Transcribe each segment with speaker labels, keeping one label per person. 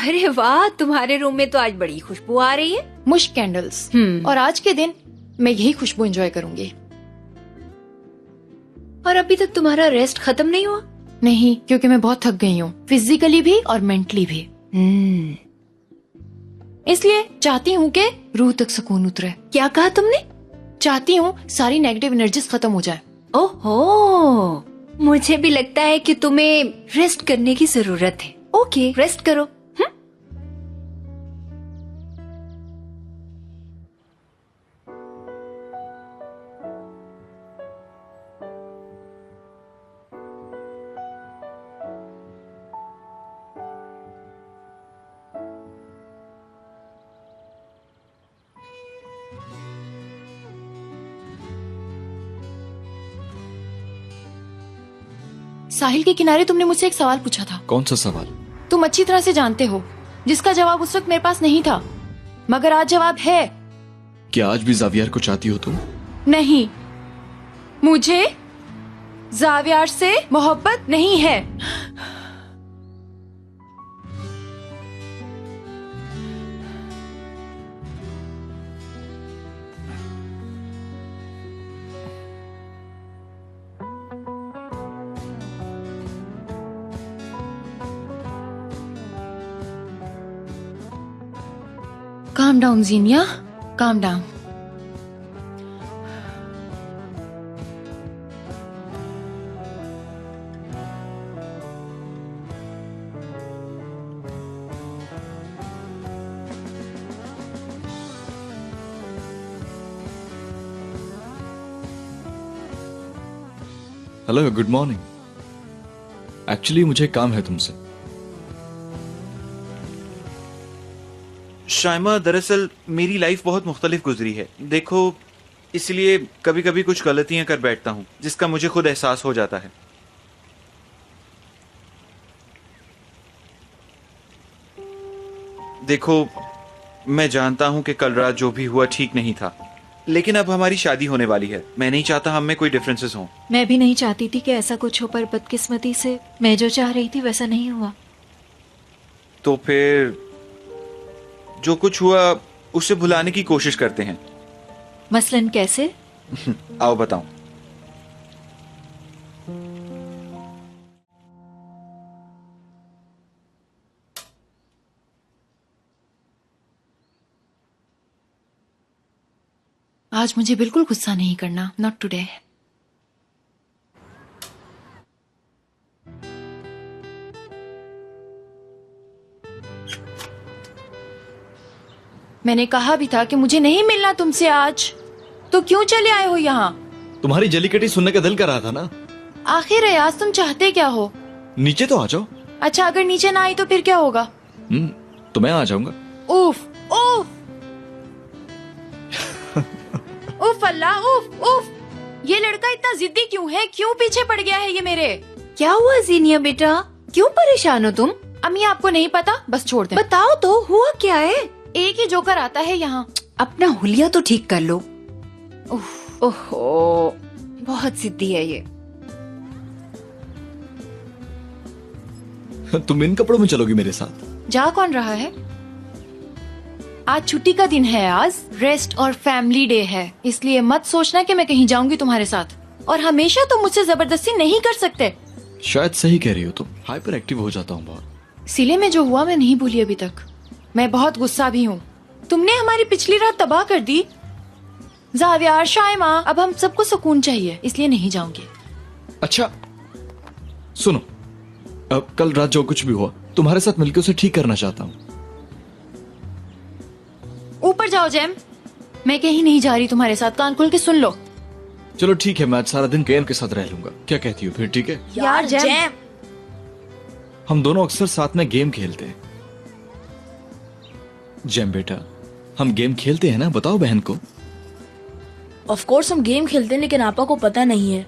Speaker 1: अरे वाह, तुम्हारे रूम में तो आज बड़ी खुशबू आ रही है।
Speaker 2: मुश्क कैंडल्स। और आज के दिन मैं यही खुशबू एंजॉय करूंगी।
Speaker 1: और अभी तक तुम्हारा रेस्ट खत्म नहीं हुआ?
Speaker 2: नहीं, क्योंकि मैं बहुत थक गई हूँ, फिजिकली भी और मेंटली भी। इसलिए चाहती हूँ कि रूह तक सुकून उतरे।
Speaker 1: क्या कहा तुमने?
Speaker 2: चाहती हूँ सारी नेगेटिव एनर्जीज खत्म हो जाए।
Speaker 1: ओहो, मुझे भी लगता है कि तुम्हें रेस्ट करने की जरूरत है। ओके, रेस्ट करो।
Speaker 2: साहिल के किनारे तुमने मुझसे एक सवाल पूछा था।
Speaker 3: कौन सा सवाल?
Speaker 2: तुम अच्छी तरह से जानते हो, जिसका जवाब उस वक्त मेरे पास नहीं था, मगर आज जवाब है।
Speaker 3: क्या आज भी जावियर को चाहती हो तुम?
Speaker 2: नहीं, मुझे जावियर से मोहब्बत नहीं है। Calm down, Zinia. Calm down.
Speaker 3: Hello, good morning. Actually मुझे काम है तुमसे।
Speaker 4: शाइमा, दरअसल मेरी लाइफ बहुत मुख्तलिफ गुजरी है। देखो, इसलिए कभी कभी कुछ गलतियां कर बैठता हूं जिसका मुझे खुद एहसास हो जाता है। देखो, मैं जानता हूं कि कल रात जो भी हुआ ठीक नहीं था, लेकिन अब हमारी शादी होने वाली है। मैं नहीं चाहता हम में कोई डिफरेंसेस हों।
Speaker 1: मैं भी नहीं चाहती थी कि ऐसा कुछ हो, पर बदकिस्मती से मैं जो चाह रही थी वैसा नहीं हुआ।
Speaker 4: तो फिर जो कुछ हुआ उसे भुलाने की कोशिश करते हैं।
Speaker 1: मसलन कैसे?
Speaker 4: आओ बताऊं।
Speaker 2: आज मुझे बिल्कुल गुस्सा नहीं करना, नॉट टुडे। मैंने कहा भी था कि मुझे नहीं मिलना तुमसे आज, तो क्यों चले आए हो यहाँ?
Speaker 3: तुम्हारी जलीकटी सुनने का दिल कर रहा था ना।
Speaker 2: आखिर रियाज, तुम चाहते क्या हो?
Speaker 3: नीचे तो आ जाओ।
Speaker 2: अच्छा, अगर नीचे ना आई तो फिर क्या होगा?
Speaker 3: तो मैं आ जाऊंगा।
Speaker 2: उफ उफ उफ अल्लाह, उफ उफ। ये लड़का इतना जिद्दी क्यों है? क्यों पीछे पड़ गया है ये मेरे?
Speaker 1: क्या हुआ जीनिया बेटा, क्यों परेशान हो तुम?
Speaker 2: अम्मी, आपको नहीं पता? बस छोड़ दे।
Speaker 1: बताओ तो, हुआ क्या है?
Speaker 2: एक ही जोकर आता है यहाँ।
Speaker 1: अपना हुलिया तो ठीक कर लो। ओहो, बहुत जिद्दी है ये।
Speaker 3: तुम इन कपड़ों में चलोगी मेरे साथ?
Speaker 2: जा कौन रहा है? आज छुट्टी का दिन है, आज रेस्ट और फैमिली डे है, इसलिए मत सोचना कि मैं कहीं जाऊंगी तुम्हारे साथ। और हमेशा तुम मुझसे जबरदस्ती नहीं कर सकते।
Speaker 3: शायद सही कह रही हो तुम। हाइपर एक्टिव हो जाता हूँ बहुत।
Speaker 2: सिले में जो हुआ मैं नहीं भूली अभी तक। मैं बहुत गुस्सा भी हूँ। तुमने हमारी पिछली रात तबाह कर दी। जावियर, शाइमा, अब हम सबको सुकून चाहिए, इसलिए नहीं जाऊंगी।
Speaker 3: अच्छा सुनो, अब कल रात जो कुछ भी हुआ तुम्हारे साथ मिलकर उसे ठीक करना चाहता हूँ।
Speaker 2: ऊपर जाओ जैम, मैं कहीं नहीं जा रही तुम्हारे साथ। कान खोल के सुन लो।
Speaker 3: चलो ठीक है, मैं आज सारा दिन केएम के साथ रह लूंगा। क्या कहती हो फिर? ठीक है
Speaker 2: यार जैम,
Speaker 3: हम दोनों अक्सर साथ में गेम खेलते हैं। जैम बेटा, हम गेम खेलते हैं ना? बताओ बहन को।
Speaker 5: ऑफ कोर्स हम गेम खेलते हैं, लेकिन आपा को पता नहीं है।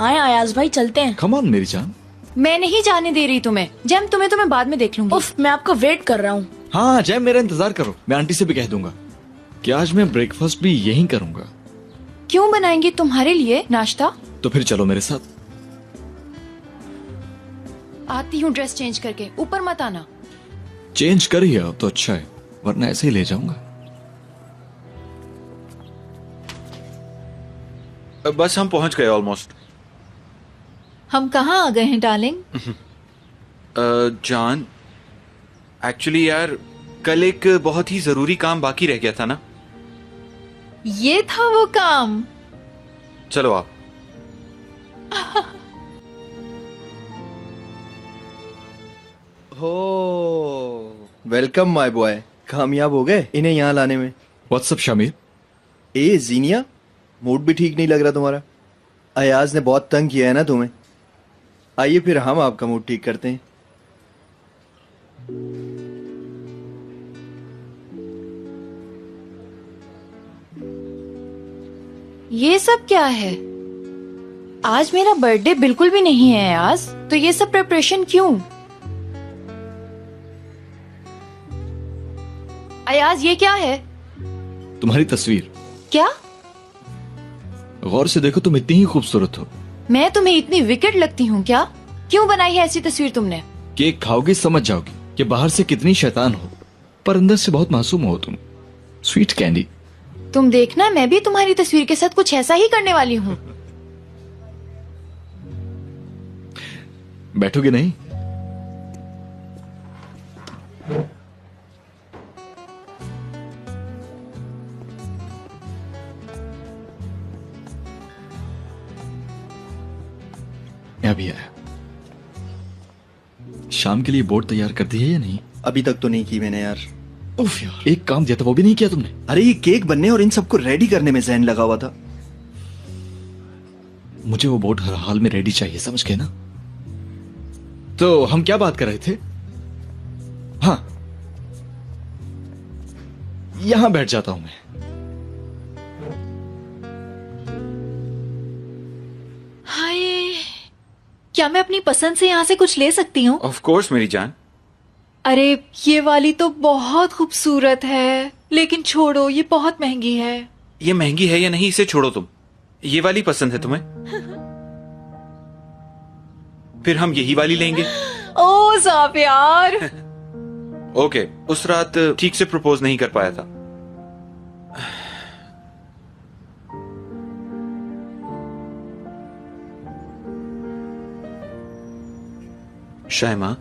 Speaker 5: आए अयाज भाई, चलते हैं।
Speaker 3: कम ऑन मेरी जान।
Speaker 2: मैं नहीं जाने दे रही तुम्हें। जैम, तुम्हें तो मैं बाद में देख लूंगी।
Speaker 5: उफ, मैं आपका वेट कर रहा हूँ।
Speaker 3: हाँ जैम, मेरा इंतजार करो। मैं आंटी से भी कह दूंगा कि आज मैं ब्रेकफास्ट भी यहीं करूंगा।
Speaker 2: क्यों बनाएंगी तुम्हारे लिए नाश्ता?
Speaker 3: तो फिर चलो मेरे साथ।
Speaker 2: आती हूँ ड्रेस चेंज करके, ऊपर मत आना।
Speaker 3: चेंज कर ही आओ तो अच्छा है, वरना ऐसे ही ले जाऊंगा।
Speaker 4: बस हम पहुंच गए ऑलमोस्ट।
Speaker 1: हम कहाँ आ गए हैं डार्लिंग?
Speaker 4: जान, एक्चुअली यार कल एक बहुत ही जरूरी काम बाकी रह गया था ना।
Speaker 1: ये था वो काम।
Speaker 4: चलो आप।
Speaker 6: हो वेलकम माय बॉय, कामयाब हो गए इन्हें यहाँ लाने में।
Speaker 3: व्हाट्सअप शामिर।
Speaker 6: ए जीनिया, मूड भी ठीक नहीं लग रहा तुम्हारा। अयाज ने बहुत तंग किया है ना तुम्हें। आइए फिर हम आपका मूड ठीक करते हैं।
Speaker 2: ये सब क्या है? आज मेरा बर्थडे बिल्कुल भी नहीं है आज, तो ये सब प्रिपरेशन क्यों? अयाज ये क्या है?
Speaker 3: तुम्हारी तस्वीर।
Speaker 2: क्या?
Speaker 3: गौर से देखो, तुम इतनी ही खूबसूरत हो।
Speaker 2: मैं तुम्हें इतनी विकेट लगती हूँ क्या? क्यों बनाई है ऐसी तस्वीर तुमने?
Speaker 3: केक खाओगे समझ जाओगी कि बाहर से कितनी शैतान हो, पर अंदर से बहुत मासूम हो तुम। Sweet candy.
Speaker 2: तुम देखना, मैं भी तुम्हारी तस्वीर के साथ कुछ ऐसा ही करने वाली हूँ।
Speaker 3: बैठोगे नहीं? अभी आया। शाम के लिए बोर्ड तैयार कर दी है या नहीं?
Speaker 6: अभी तक तो नहीं की मैंने यार।
Speaker 3: उफ यार, एक काम दिया था वो भी नहीं किया तुमने।
Speaker 6: अरे ये केक बनने और इन सबको रेडी करने में जहन लगा हुआ था।
Speaker 3: मुझे वो बोर्ड हर हाल में रेडी चाहिए, समझ गए ना? तो हम क्या बात कर रहे थे? हाँ, यहां बैठ जाता हूं मैं।
Speaker 1: हाय, क्या मैं अपनी पसंद से यहाँ से कुछ ले सकती हूँ?
Speaker 4: ऑफ कोर्स मेरी जान।
Speaker 1: अरे ये वाली तो बहुत खूबसूरत है, लेकिन छोड़ो, ये बहुत महंगी है।
Speaker 4: ये महंगी है या नहीं इसे छोड़ो तुम। ये वाली पसंद है तुम्हें? फिर हम यही वाली लेंगे।
Speaker 1: ओ साफ यार।
Speaker 4: ओके, उस रात ठीक से प्रपोज नहीं कर पाया था। शायमा,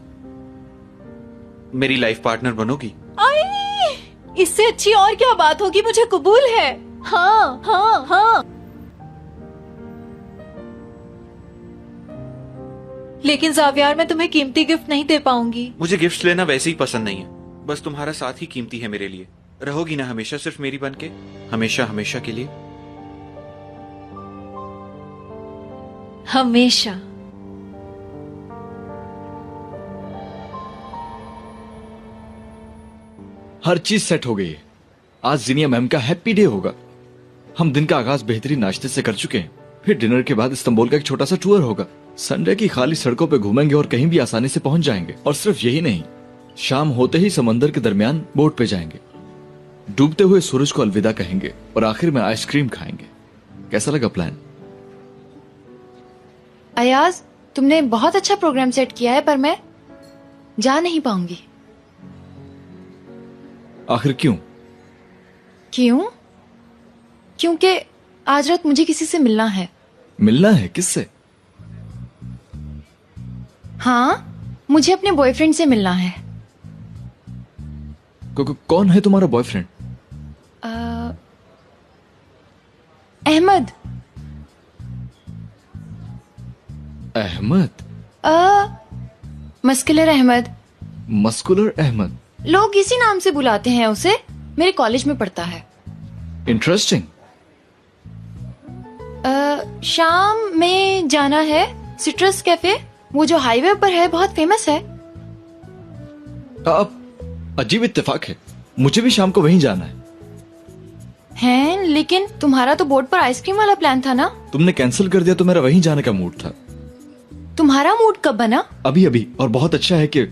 Speaker 4: मेरी लाइफ पार्टनर बनोगी?
Speaker 1: आई, इससे अच्छी और क्या बात होगी? मुझे कबूल है। हाँ हाँ हाँ। लेकिन जावियार, मैं तुम्हें कीमती गिफ्ट नहीं दे पाऊंगी।
Speaker 4: मुझे गिफ्ट्स लेना वैसे ही पसंद नहीं है। बस तुम्हारा साथ ही कीमती है मेरे लिए। रहोगी ना हमेशा सिर्फ मेरी बनके? हमेशा हमेशा के लिए?
Speaker 1: हमेशा।
Speaker 3: हर चीज सेट हो गई है। आज जिनिया मैम का हैप्पी डे होगा। हम दिन का आगाज बेहतरीन नाश्ते से कर चुके हैं। फिर डिनर के बाद इस्तांबुल का एक छोटा सा टूर होगा। संडे की खाली सड़कों पे घूमेंगे और कहीं भी आसानी से पहुंच जाएंगे। और सिर्फ यही नहीं, शाम होते ही समंदर के दरमियान बोट पे जाएंगे, डूबते हुए सूरज को अलविदा कहेंगे और आखिर में आइसक्रीम खाएंगे। कैसा लगा प्लान?
Speaker 2: अयाज, तुमने बहुत अच्छा प्रोग्राम सेट किया है, पर मैं जा नहीं पाऊंगी।
Speaker 3: आखिर क्यों?
Speaker 2: क्यों? क्योंकि आज रात मुझे किसी से मिलना है।
Speaker 3: मिलना है? किससे?
Speaker 2: हाँ, मुझे अपने बॉयफ्रेंड से मिलना है।
Speaker 3: कौन है तुम्हारा boyfriend?
Speaker 2: Ahmed.
Speaker 3: Ahmed?
Speaker 2: Muscular Ahmed.
Speaker 3: Muscular Ahmed?
Speaker 2: लोग इसी नाम से बुलाते हैं उसे। मेरे कॉलेज में पढ़ता है।
Speaker 3: इंटरेस्टिंग।
Speaker 2: शाम में जाना है सिट्रस कैफे, वो जो हाईवे पर है, बहुत फेमस है।
Speaker 3: अब अजीब इत्तेफाक है, मुझे भी शाम को वहीं जाना है।
Speaker 2: हैं, लेकिन तुम्हारा तो बोर्ड पर आइसक्रीम वाला प्लान था ना?
Speaker 3: तुमने कैंसिल कर दिया तो मेरा वहीं जाने का मूड था।
Speaker 2: तुम्हारा मूड कब बना?
Speaker 3: अभी अभी। और बहुत अच्छा है कि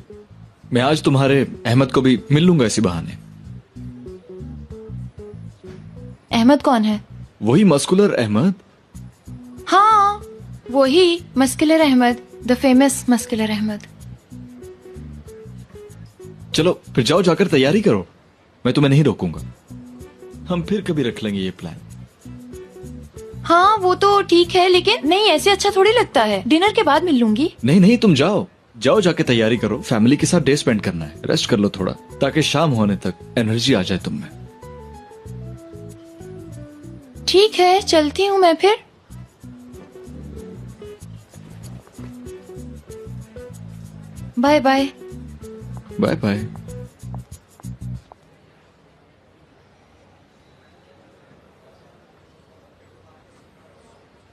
Speaker 3: मैं आज तुम्हारे अहमद को भी मिल लूंगा इसी बहाने।
Speaker 2: अहमद कौन है?
Speaker 3: वही मस्कुलर अहमद।
Speaker 2: हाँ, वही muscular Ahmed, the famous muscular Ahmed.
Speaker 3: चलो फिर जाओ, जाकर तैयारी करो, मैं तुम्हें नहीं रोकूंगा। हम फिर कभी रख लेंगे ये प्लान।
Speaker 2: हाँ वो तो ठीक है, लेकिन नहीं ऐसे अच्छा थोड़ी लगता है। डिनर के बाद मिल लूंगी।
Speaker 3: नहीं नहीं, तुम जाओ जाओ, जाके तैयारी करो। फैमिली के साथ डे स्पेंड करना है, रेस्ट कर लो थोड़ा, ताकि शाम होने तक एनर्जी आ जाए तुम में।
Speaker 2: ठीक है, चलती हूँ मैं फिर। Bye bye.
Speaker 3: Bye bye.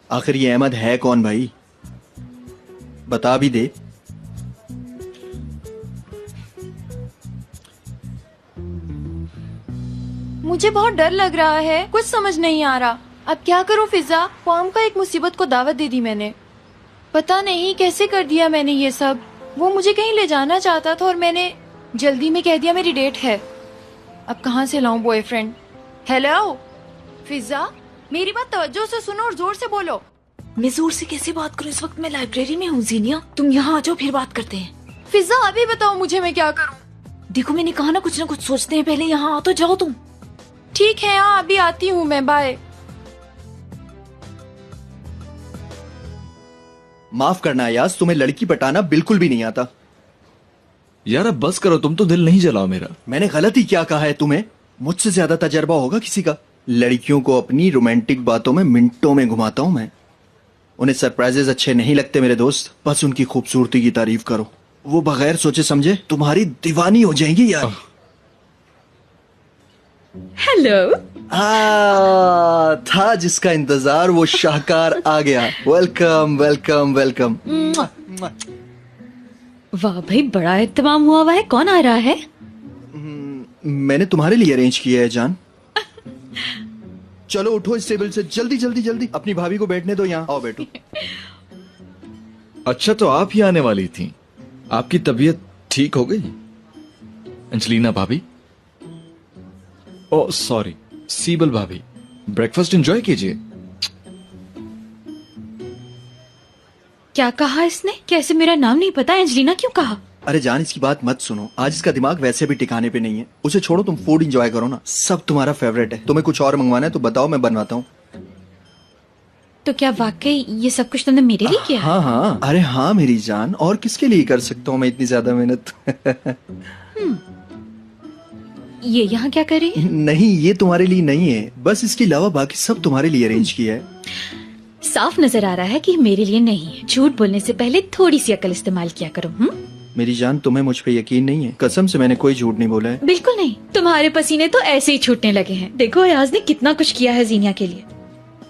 Speaker 6: आखिर ये अहमद है कौन भाई? बता भी दे।
Speaker 2: मुझे बहुत डर लग रहा है, कुछ समझ नहीं आ रहा। अब क्या करूं फिजा? फॉर्म का एक मुसीबत को दावत दे दी मैंने। पता नहीं कैसे कर दिया मैंने ये सब। वो मुझे कहीं ले जाना चाहता था और मैंने जल्दी में कह दिया मेरी डेट है। अब कहाँ से लाऊं बॉयफ्रेंड? हेलो फिजा, मेरी बात तवज्जो से सुनो और जोर से बोलो।
Speaker 5: मैं जोर से कैसे बात करूं? इस वक्त मैं लाइब्रेरी में हूँ जीनिया, तुम यहाँ आ जाओ फिर बात करते हैं।
Speaker 2: फिजा अभी बताओ मुझे, मैं क्या करूं?
Speaker 5: देखो मैंने कहा ना कुछ सोचते हैं, पहले यहाँ आ तो जाओ तुम।
Speaker 2: ठीक है, हाँ अभी आती हूँ मैं, बाय।
Speaker 6: माफ करना अयाज, तुम्हें लड़की पटाना बिल्कुल भी नहीं आता।
Speaker 3: यार अब बस करो, तुम तो दिल नहीं जलाओ मेरा।
Speaker 6: मैंने गलत ही क्या कहा है तुम्हें? मुझसे ज्यादा तजर्बा होगा किसी का। लड़कियों को अपनी रोमांटिक बातों में मिनटों में घुमाता हूं मैं। उन्हें सरप्राइजेस अच्छे नहीं लगते मेरे दोस्त, बस उनकी खूबसूरती की तारीफ करो, वो बगैर सोचे समझे तुम्हारी दीवानी हो जाएंगी यार।
Speaker 1: हेलो।
Speaker 6: था जिसका इंतजार वो शाहकार आ गया। Welcome welcome welcome.
Speaker 1: वाह भाई, बड़ा इत्तेमाम हुआ है। कौन आ रहा है?
Speaker 6: मैंने तुम्हारे लिए अरेंज किया है जान। चलो उठो इस टेबल से, जल्दी जल्दी जल्दी। अपनी भाभी को बैठने दो, यहाँ आओ बैठो।
Speaker 3: अच्छा तो आप ही आने वाली थी। आपकी तबीयत ठीक हो गई अंजलिना भाभी? ओ सॉरी, सीबल भाभी। ब्रेकफास्ट एंजॉय कीजिए।
Speaker 1: क्या कहा इसने? कैसे मेरा नाम नहीं पता? एंजलिना क्यों कहा?
Speaker 6: अरे जान इसकी बात मत सुनो, आज इसका दिमाग वैसे भी ठिकाने पे नहीं है। उसे छोड़ो, तुम फूड एंजॉय करो ना, सब तुम्हारा फेवरेट है। तुम्हें कुछ और मंगवाना है तो बताओ, मैं बनवाता हूँ।
Speaker 1: तो क्या वाकई ये सब कुछ तुमने मेरे लिए किया?
Speaker 6: हाँ हाँ, अरे हाँ मेरी जान, और किसके लिए कर सकता हूँ मैं इतनी ज्यादा मेहनत।
Speaker 1: ये यहाँ क्या कर रही है?
Speaker 6: नहीं ये तुम्हारे लिए नहीं है, बस इसके अलावा बाकी सब तुम्हारे लिए अरेंज किया है।
Speaker 1: साफ नजर आ रहा है कि मेरे लिए नहीं है। झूठ बोलने से पहले थोड़ी सी अकल इस्तेमाल किया करो।
Speaker 6: मेरी जान तुम्हें मुझ पे यकीन नहीं है? कसम से मैंने कोई झूठ नहीं बोला है।
Speaker 1: बिल्कुल नहीं, तुम्हारे पसीने तो ऐसे ही छूटने लगे हैं। देखो अयाज ने कितना कुछ किया है जीनिया के लिए,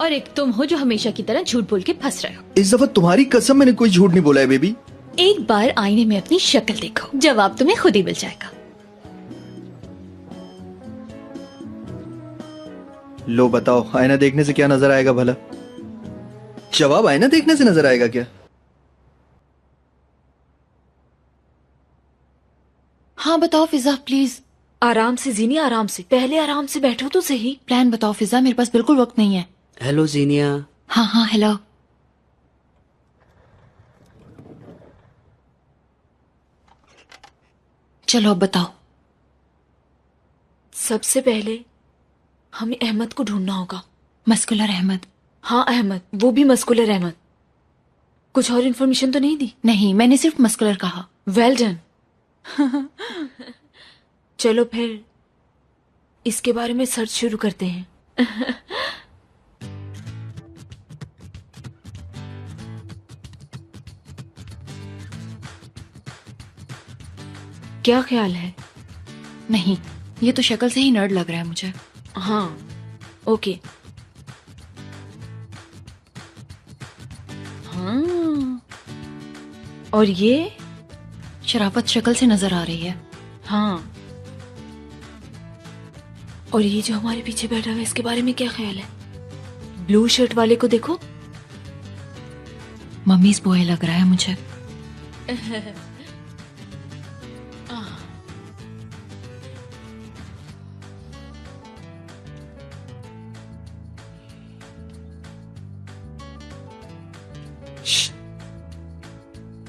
Speaker 1: और एक तुम हो जो हमेशा की तरह झूठ बोल के फंस रहे हो।
Speaker 6: इस दफा तुम्हारी कसम मैंने कोई झूठ नहीं बोला है बेबी।
Speaker 1: एक बार आईने में अपनी शक्ल देखो, जवाब तुम्हें खुद ही मिल जाएगा।
Speaker 6: लो बताओ, आईना देखने से क्या नजर आएगा भला? जवाब आईना देखने से नजर आएगा क्या?
Speaker 2: हाँ बताओ फिजा प्लीज।
Speaker 5: आराम से जीनिया, आराम से, पहले आराम से बैठो तो सही।
Speaker 2: प्लान बताओ फिजा, मेरे पास बिल्कुल वक्त नहीं है।
Speaker 7: हेलो जीनिया।
Speaker 2: हाँ हाँ हेलो। चलो अब बताओ।
Speaker 5: सबसे पहले हमें अहमद को ढूंढना होगा।
Speaker 2: मस्कुलर अहमद?
Speaker 5: हाँ अहमद, वो भी मस्कुलर अहमद। कुछ और इन्फॉर्मेशन तो नहीं दी?
Speaker 2: नहीं, मैंने सिर्फ मस्कुलर कहा।
Speaker 5: Well done. चलो फिर इसके बारे में सर्च शुरू करते हैं। क्या ख्याल है?
Speaker 2: नहीं, ये तो शक्ल से ही नर्ड लग रहा है मुझे।
Speaker 5: हाँ ओके। हाँ, और ये
Speaker 2: शराफत शक्ल से नजर आ रही है।
Speaker 5: हाँ, और ये जो हमारे पीछे बैठा हुआ है इसके बारे में क्या ख्याल है? ब्लू शर्ट वाले को देखो।
Speaker 2: मम्मीज बॉय लग रहा है मुझे।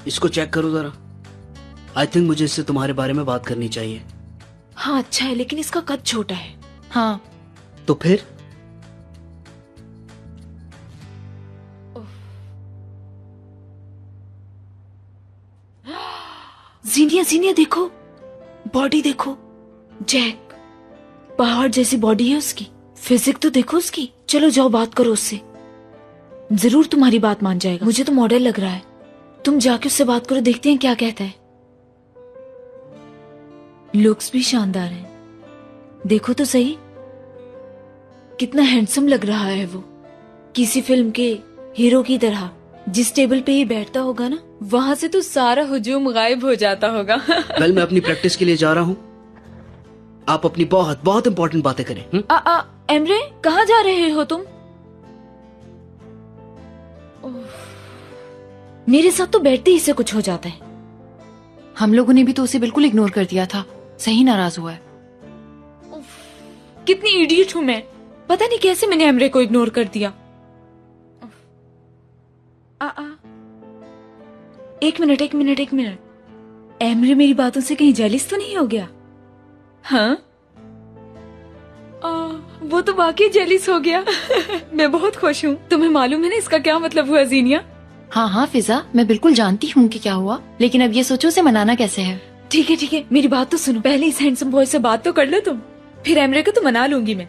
Speaker 7: इसको चेक करो जरा। आई थिंक मुझे इससे तुम्हारे बारे में बात करनी चाहिए।
Speaker 1: हाँ अच्छा है, लेकिन इसका कद छोटा है।
Speaker 2: हाँ,
Speaker 7: तो फिर
Speaker 1: जीनिया जीनिया देखो, बॉडी देखो, जैक पहाड़ जैसी बॉडी है उसकी। फिजिक तो देखो उसकी। चलो जाओ बात करो उससे, जरूर तुम्हारी बात मान जाएगा। मुझे तो मॉडल लग रहा है। तुम जाके उससे बात करो, देखते हैं क्या कहता है। लुक्स भी शानदार हैं, देखो तो सही, कितना हैंडसम लग रहा है वो, किसी फिल्म के हीरो की तरह। जिस टेबल पे ही बैठता होगा ना, वहां से तो सारा हुजूम गायब हो जाता होगा।
Speaker 7: वेल, मैं अपनी प्रैक्टिस के लिए जा रहा हूँ। आप अपनी बहुत बहुत इंपॉर्टेंट बातें करें।
Speaker 1: एमरे, कहाँ जा रहे हो तुम? मेरे साथ तो बैठते ही से कुछ हो जाता है।
Speaker 2: हम लोगों ने भी तो उसे बिल्कुल इग्नोर कर दिया था, सही नाराज हुआ है।
Speaker 1: कितनी इडियट हूं मैं, पता नहीं कैसे मैंने एमरे को इग्नोर कर दिया। एक मिनट एक मिनट एक मिनट, एमरे मेरी बातों से कहीं जेलिस तो नहीं हो गया? हाँ वो तो वाकई जेलिस हो गया। मैं बहुत खुश हूँ। तुम्हें मालूम है ना इसका क्या मतलब हुआ जीनिया?
Speaker 2: हाँ हाँ फिजा, मैं बिल्कुल जानती हूँ कि क्या हुआ, लेकिन अब ये सोचो उसे मनाना कैसे है।
Speaker 1: ठीक है, मेरी बात तो सुनो। पहले इस हैंडसम बॉय से बात तो कर लो तुम, फिर एमरे को तो मना लूंगी मैं।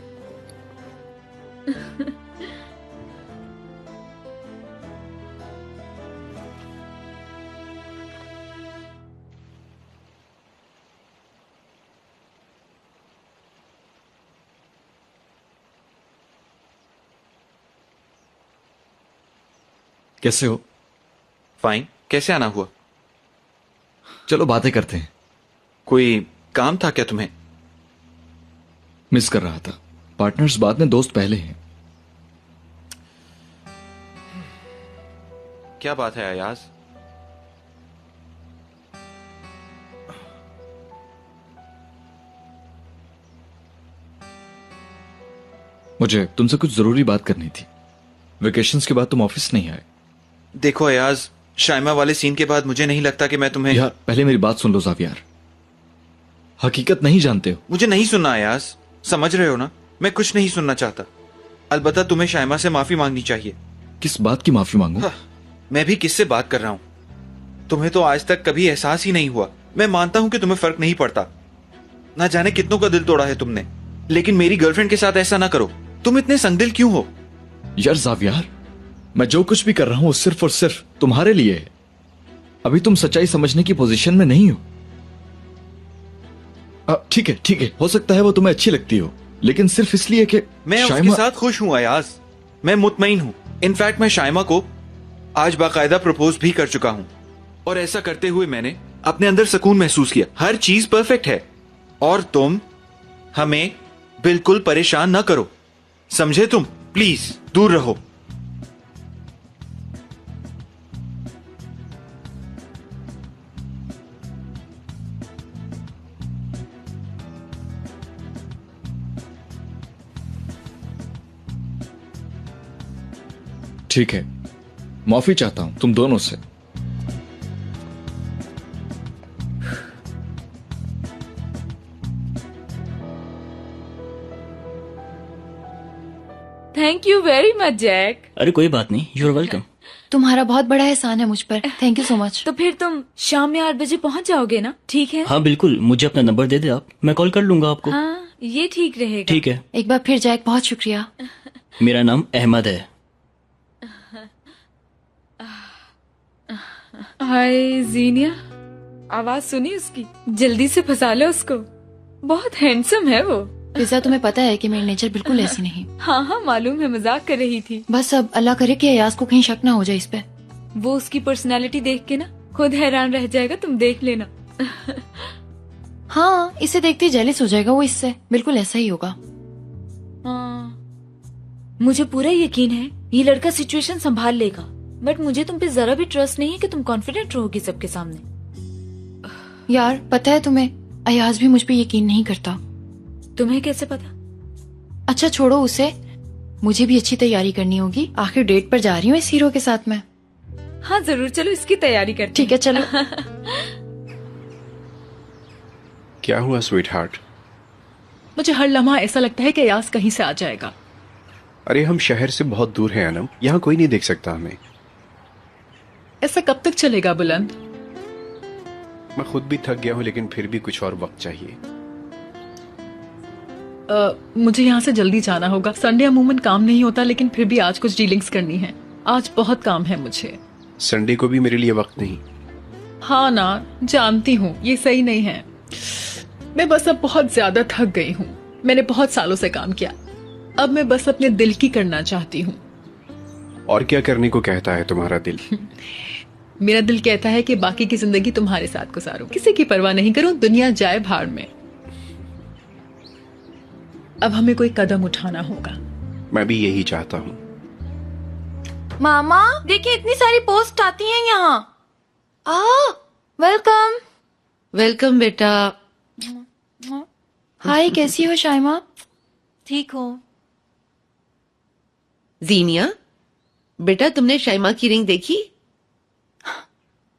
Speaker 3: कैसे हो?
Speaker 4: फाइन। कैसे आना हुआ?
Speaker 3: चलो बातें करते हैं।
Speaker 4: कोई काम था क्या तुम्हें?
Speaker 3: मिस कर रहा था। पार्टनर्स बाद में, दोस्त पहले हैं।
Speaker 4: क्या बात है अयाज?
Speaker 3: मुझे तुमसे कुछ जरूरी बात करनी थी। वेकेशंस के बाद तुम ऑफिस नहीं आए।
Speaker 4: देखो अयाज, शाइमा वाले सीन के बाद मुझे नहीं लगता कि मैं तुम्हें।
Speaker 3: यार पहले मेरी बात सुन लो ज़ावियार। हकीकत नहीं जानते हो।
Speaker 4: मुझे नहीं सुनना अयाज, समझ रहे हो ना? मैं कुछ नहीं सुनना चाहता। अलबत्ता तुम्हें शाइमा से माफी मांगनी चाहिए।
Speaker 3: किस बात की माफी मांगू?
Speaker 4: मैं भी किससे बात कर रहा हूं? तुम्हें तो आज तक कभी एहसास ही नहीं हुआ। मैं मानता हूं कि तुम्हें फर्क नहीं पड़ता, ना जाने कितनों का दिल तोड़ा है तुमने, लेकिन मेरी गर्लफ्रेंड के साथ ऐसा ना करो। तुम इतने संगदिल क्यों हो?
Speaker 3: यार ज़ावियार, मैं जो कुछ भी कर रहा हूं वो सिर्फ और सिर्फ तुम्हारे लिए है। अभी तुम सच्चाई समझने की पोजीशन में नहीं हो। ठीक है, हो सकता है वो तुम्हें अच्छी लगती हो, लेकिन सिर्फ इसलिए कि
Speaker 4: मैं उसके साथ खुश हूं अयाज। मैं मुतमईन हूं। इनफैक्ट मैं शाइमा को आज बाकायदा प्रपोज भी कर चुका हूं, और ऐसा करते हुए मैंने अपने अंदर सुकून महसूस किया। हर चीज परफेक्ट है, और तुम हमें बिल्कुल परेशान ना करो, समझे? तुम प्लीज दूर रहो।
Speaker 3: ठीक है, माफी चाहता हूं तुम दोनों से।
Speaker 1: Thank you very much Jack.
Speaker 8: अरे कोई बात नहीं, यू आर वेलकम।
Speaker 2: तुम्हारा बहुत बड़ा एहसान है मुझ पर, थैंक यू सो मच।
Speaker 1: तो फिर तुम शाम में 8 बजे पहुंच जाओगे ना? ठीक है।
Speaker 8: हाँ बिल्कुल, मुझे अपना नंबर दे दे आप, मैं कॉल कर लूंगा आपको।
Speaker 1: हाँ ये ठीक रहेगा।
Speaker 8: ठीक है।
Speaker 2: एक बार फिर जैक, बहुत शुक्रिया।
Speaker 8: मेरा नाम अहमद है।
Speaker 1: हाय जीनिया, आवाज सुनी उसकी? जल्दी से फंसा लो उसको, बहुत हैंडसम है वो।
Speaker 2: फिजा, तुम्हें पता है कि मेरी नेचर बिल्कुल ऐसी नहीं।
Speaker 1: हाँ मालूम है, मजाक कर रही थी।
Speaker 2: बस अब अल्लाह करे कि अयाज को कहीं शक ना हो जाए इस पे।
Speaker 1: वो उसकी पर्सनालिटी देख के ना खुद हैरान रह जाएगा, तुम देख लेना।
Speaker 2: हाँ, इसे देखते ही जेलिस हो जाएगा वो इससे, बिल्कुल ऐसा ही होगा।
Speaker 1: मुझे पूरा यकीन है ये लड़का सिचुएशन संभाल लेगा, बट मुझे तुम पे जरा भी ट्रस्ट नहीं है कि तुम कॉन्फिडेंट रहोगी सबके सामने।
Speaker 2: यार पता है तुम्हें, अयाज भी मुझ पे यकीन नहीं करता।
Speaker 1: तुम्हें कैसे पता?
Speaker 2: अच्छा छोड़ो उसे, मुझे भी अच्छी तैयारी करनी होगी। आखिर डेट पर जा रही हूँ इस हीरो के साथ में।
Speaker 1: हाँ जरूर, चलो इसकी तैयारी करते
Speaker 2: ठीक है चलो।
Speaker 9: क्या हुआ स्वीट हार्ट?
Speaker 10: मुझे हर लम्हा ऐसा लगता है कि अयाज कहीं से आ जाएगा।
Speaker 9: अरे हम शहर से बहुत दूर हैं अनम, यहाँ कोई नहीं देख सकता हमें।
Speaker 10: ऐसा कब तक चलेगा बुलंद?
Speaker 9: मैं खुद भी थक गया हूँ, लेकिन फिर भी कुछ और वक्त चाहिए।
Speaker 10: मुझे यहाँ से जल्दी जाना होगा। संडे अमूमन काम नहीं होता, लेकिन फिर भी आज कुछ डीलिंग्स करनी है। आज बहुत काम है मुझे।
Speaker 9: संडे को भी मेरे लिए वक्त नहीं।
Speaker 10: हाँ ना, जानती हूँ ये सही नहीं है। मैं बस अब बहुत ज्यादा थक गई हूँ। मैंने बहुत सालों से काम किया, अब मैं बस अपने दिल की करना चाहती हूँ।
Speaker 9: और क्या करने को कहता है तुम्हारा दिल?
Speaker 10: मेरा दिल कहता है कि बाकी की जिंदगी तुम्हारे साथ गुजारूं, किसी की परवाह नहीं करूं, दुनिया जाए भाड़ में। अब हमें कोई कदम उठाना होगा।
Speaker 9: मैं भी यही चाहता हूँ।
Speaker 2: मामा देखिए, इतनी सारी पोस्ट आती हैं यहाँ। वेलकम।
Speaker 11: वेलकम बेटा।
Speaker 2: हाय, कैसी हो शाइमा?
Speaker 1: ठीक हो?
Speaker 11: जीनिया बेटा, तुमने शाइमा की रिंग देखी?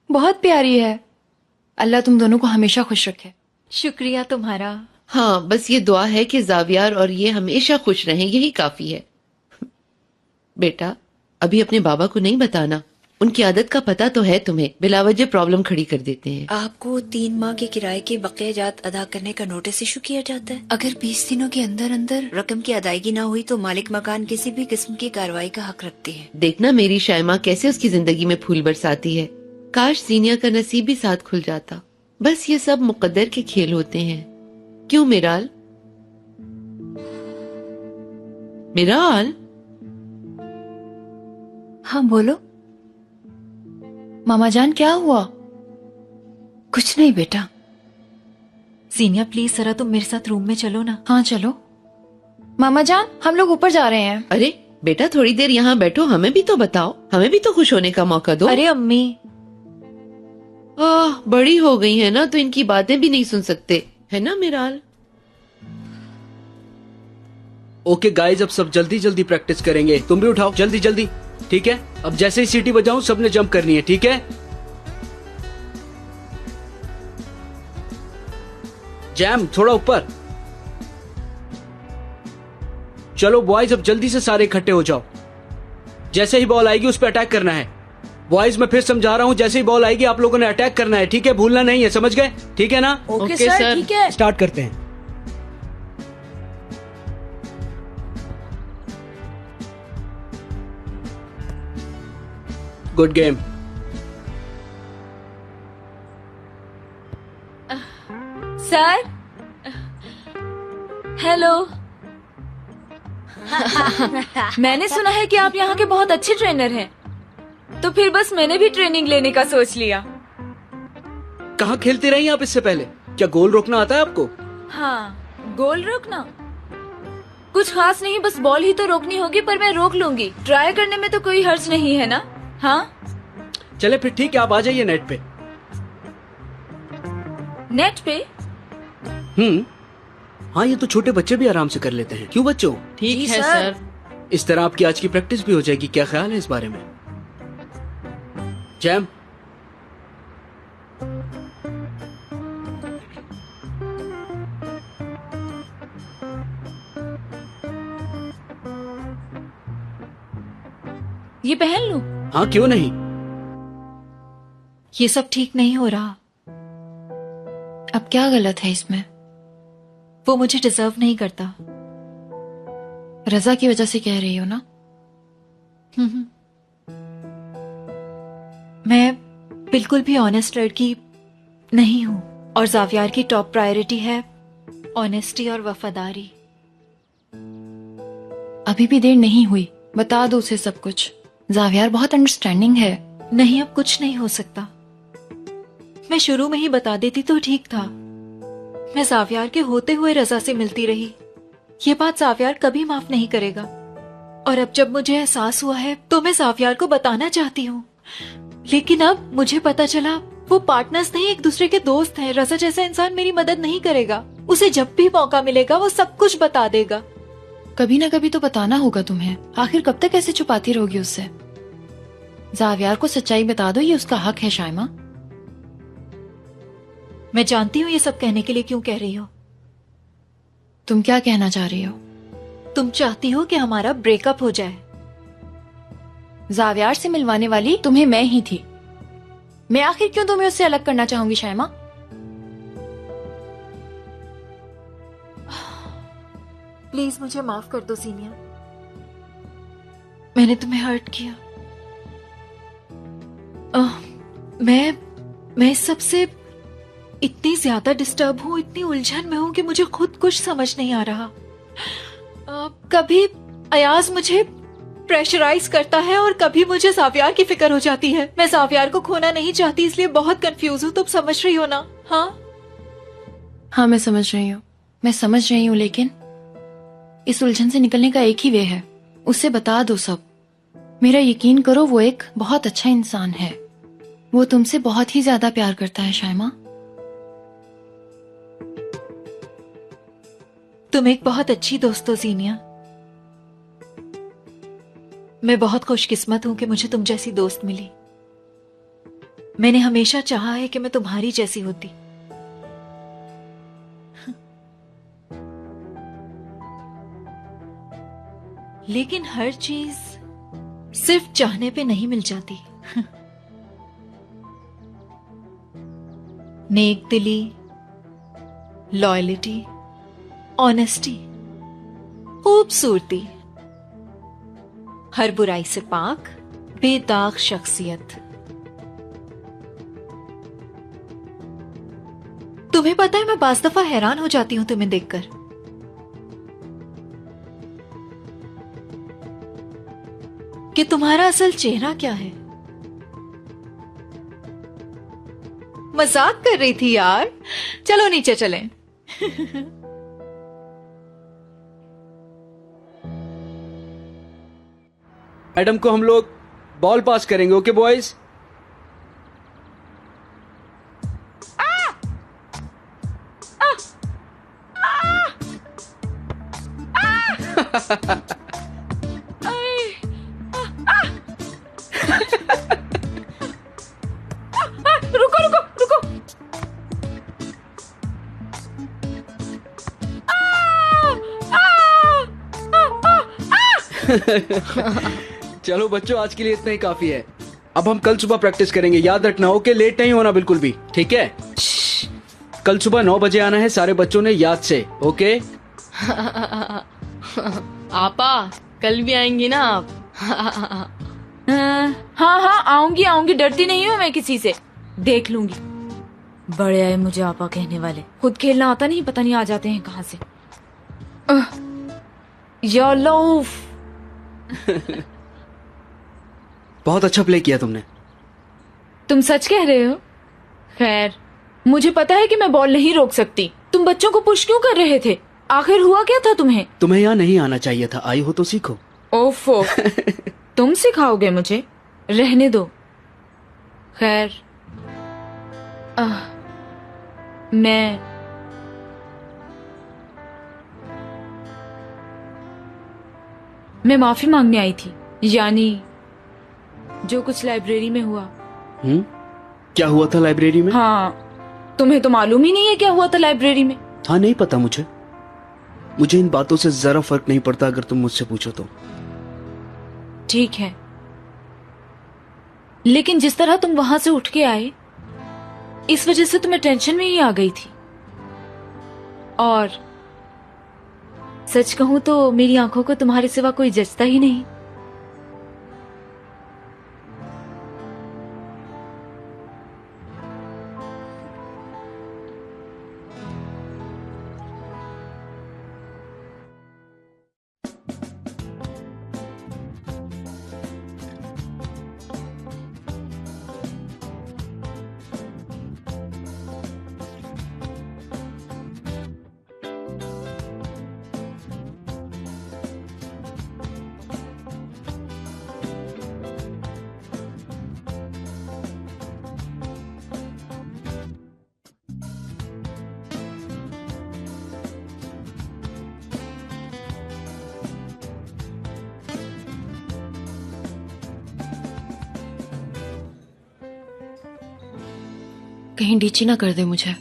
Speaker 2: बहुत प्यारी है। अल्लाह तुम दोनों को हमेशा खुश रखे।
Speaker 1: शुक्रिया तुम्हारा।
Speaker 11: हाँ, बस ये दुआ है कि जावियार और ये हमेशा खुश रहें, यही काफी है। बेटा अभी अपने बाबा को नहीं बताना, उनकी आदत का पता तो है तुम्हें, बिलावजह प्रॉब्लम खड़ी कर देते हैं।
Speaker 12: आपको 3 माह के किराए के बकायाजात अदा करने का नोटिस इशू किया जाता है। अगर 20 दिनों के अंदर अंदर रकम की अदायगी ना हुई तो मालिक मकान किसी भी किस्म की कार्रवाई का हक रखती है।
Speaker 11: देखना मेरी शाइमा कैसे उसकी जिंदगी में फूल बरसाती है। काश जीनिया का नसीब भी साथ खुल जाता। बस ये सब मुकद्दर के खेल होते हैं। क्यों मिराल? मिराल?
Speaker 2: हाँ बोलो। मामा जान क्या हुआ? कुछ नहीं बेटा।
Speaker 1: सीनिया प्लीज जरा तुम मेरे साथ रूम में चलो ना।
Speaker 2: हाँ चलो। मामा जान हम लोग ऊपर जा रहे हैं।
Speaker 11: अरे बेटा थोड़ी देर यहाँ बैठो, हमें भी तो बताओ, हमें भी तो खुश होने का मौका दो।
Speaker 1: अरे अम्मी,
Speaker 11: बड़ी हो गई है ना, तो इनकी बातें भी नहीं सुन सकते, है ना मिराल?
Speaker 7: ओके गाइस, अब सब जल्दी जल्दी प्रैक्टिस करेंगे। तुम भी उठाओ जल्दी जल्दी, ठीक है? अब जैसे ही सीटी बजाऊं सबने जंप करनी है, ठीक है? जैम थोड़ा ऊपर। चलो बॉयज, अब जल्दी से सारे इकट्ठे हो जाओ। जैसे ही बॉल आएगी उस पर अटैक करना है। बॉयज मैं फिर समझा रहा हूं, जैसे ही बॉल आएगी आप लोगों ने अटैक करना है, ठीक है? भूलना नहीं है, समझ गए? ठीक है ना?
Speaker 5: ओके सर, ठीक है।
Speaker 7: स्टार्ट करते हैं। Good game.
Speaker 1: सर। हेलो। मैंने सुना है कि आप यहाँ के बहुत अच्छे ट्रेनर हैं, तो फिर बस मैंने भी ट्रेनिंग लेने का सोच लिया।
Speaker 7: कहाँ खेलती रही आप इससे पहले? क्या गोल रोकना आता है आपको?
Speaker 1: हाँ, गोल रोकना कुछ खास नहीं, बस बॉल ही तो रोकनी होगी, पर मैं रोक लूंगी। ट्राई करने में तो कोई हर्ज नहीं है ना? हाँ
Speaker 7: चले फिर ठीक है, आप आ जाइए नेट पे।
Speaker 1: नेट पे?
Speaker 7: हाँ, ये तो छोटे बच्चे भी आराम से कर लेते हैं। क्यों बच्चों?
Speaker 11: ठीक है सर।
Speaker 7: इस तरह आपकी आज की प्रैक्टिस भी हो जाएगी। क्या ख्याल है इस बारे में? जैम।
Speaker 1: ये पहन लूं?
Speaker 7: हाँ क्यों नहीं।
Speaker 1: ये सब ठीक नहीं हो रहा।
Speaker 2: अब क्या गलत है इसमें?
Speaker 1: वो मुझे डिजर्व नहीं करता।
Speaker 2: रजा की वजह से कह रही हो ना?
Speaker 1: मैं बिल्कुल भी ऑनेस्ट लड़की नहीं हूँ, और जावियार की टॉप प्रायोरिटी है ऑनेस्टी और वफादारी।
Speaker 2: अभी भी देर नहीं हुई, बता दो उसे सब कुछ। जावियार बहुत अंडरस्टैंडिंग है।
Speaker 1: नहीं, अब कुछ नहीं हो सकता। मैं शुरू में ही बता देती तो ठीक था। मैं जावियार के होते हुए रजा से मिलती रही। ये बात जावियार कभी माफ नहीं करेगा, और अब जब मुझे एहसास हुआ है तो मैं जावियार को बताना चाहती हूँ, लेकिन अब मुझे पता चला वो पार्टनर्स नहीं, एक दूसरे के दोस्त हैं। रजा जैसा इंसान मेरी मदद नहीं करेगा। उसे जब भी मौका मिलेगा वो सब कुछ बता देगा।
Speaker 2: कभी ना कभी तो बताना होगा तुम्हें। आखिर कब तक ऐसे छुपाती रहोगी उससे? जावियार को सच्चाई बता दो, ये उसका हक है शाइमा।
Speaker 1: मैं जानती हूँ ये सब कहने के लिए क्यों कह रही हो।
Speaker 2: तुम क्या कहना चाह रही हो?
Speaker 1: तुम चाहती हो कि हमारा ब्रेकअप हो जाए।
Speaker 2: जावियार से मिलवाने वाली तुम्हें मैं ही थी। मैं आखिर क्यों तुम्हें उससे अलग करना चाहूंगी शाइमा?
Speaker 1: प्लीज मुझे माफ कर दो सीनिया, मैंने तुम्हें हर्ट किया। मैं इस सबसे इतनी ज्यादा डिस्टर्ब हूँ, इतनी उलझन में हूँ कि मुझे खुद कुछ समझ नहीं आ रहा। कभी अयाज मुझे प्रेशराइज करता है और कभी मुझे जावियार की फिक्र हो जाती है। मैं जावियार को खोना नहीं चाहती, इसलिए बहुत कंफ्यूज हूँ। तुम समझ रही हो ना?
Speaker 2: हाँ मैं समझ रही हूँ, लेकिन इस उलझन से निकलने का एक ही वे है, उससे बता दो सब। मेरा यकीन करो, वो एक बहुत अच्छा इंसान है। वो तुमसे बहुत ही ज्यादा प्यार करता है शाइमा।
Speaker 1: तुम एक बहुत अच्छी दोस्त हो जीनिया। मैं बहुत खुशकिस्मत हूं कि मुझे तुम जैसी दोस्त मिली। मैंने हमेशा चाहा है कि मैं तुम्हारी जैसी होती। लेकिन हर चीज सिर्फ चाहने पे नहीं मिल जाती। नेक दिली, लॉयल्टी, ऑनेस्टी, खूबसूरती, हर बुराई से पाक, बेदाग शख्सियत। तुम्हें पता है मैं बाज़ दफा हैरान हो जाती हूं तुम्हें देखकर। कि तुम्हारा असल चेहरा क्या है। मजाक कर रही थी यार। चलो नीचे चलें।
Speaker 7: मैडम को हम लोग बॉल पास करेंगे, ओके बॉयज?
Speaker 1: रुको रुको रुको।
Speaker 7: चलो बच्चों, आज के लिए इतना ही काफी है। अब हम कल सुबह प्रैक्टिस करेंगे, याद रखना। ओके, लेट नहीं होना बिल्कुल भी, ठीक है? कल सुबह 9 बजे आना है सारे बच्चों ने, याद से। ओके?
Speaker 5: आपा कल भी आएंगी ना आप?
Speaker 1: हाँ आऊंगी, डरती नहीं हूँ मैं किसी से। देख लूंगी। बड़े आए मुझे आपा कहने वाले। खुद खेलना आता नहीं, पता नहीं आ जाते हैं कहाँ से। योलो।
Speaker 7: बहुत अच्छा प्ले किया तुमने।
Speaker 1: तुम सच कह रहे हो? खैर, मुझे पता है कि मैं बॉल नहीं रोक सकती। तुम बच्चों को पुश क्यों कर रहे थे? आखिर हुआ क्या था तुम्हें?
Speaker 7: तुम्हें यहाँ नहीं आना चाहिए था, आई हो तो सीखो।
Speaker 1: ओफो। तुम सिखाओगे मुझे? रहने दो। खैर, मैं माफी मांगने आई थी। यानी जो कुछ लाइब्रेरी में हुआ।
Speaker 7: क्या हुआ था लाइब्रेरी में?
Speaker 1: हाँ, तुम्हें तो मालूम ही नहीं है क्या हुआ था लाइब्रेरी में?
Speaker 7: हाँ, नहीं पता मुझे इन बातों से जरा फर्क नहीं पड़ता अगर तुम मुझसे पूछो तो।
Speaker 1: ठीक है, लेकिन जिस तरह तुम वहां से उठ के आए, इस वजह से तुम्हें टेंशन में ही आ गई थी। और सच कहूं तो मेरी आंखों को तुम्हारे सिवा कोई जचता ही नहीं।
Speaker 2: कहीं डीची ना कर दे मुझे।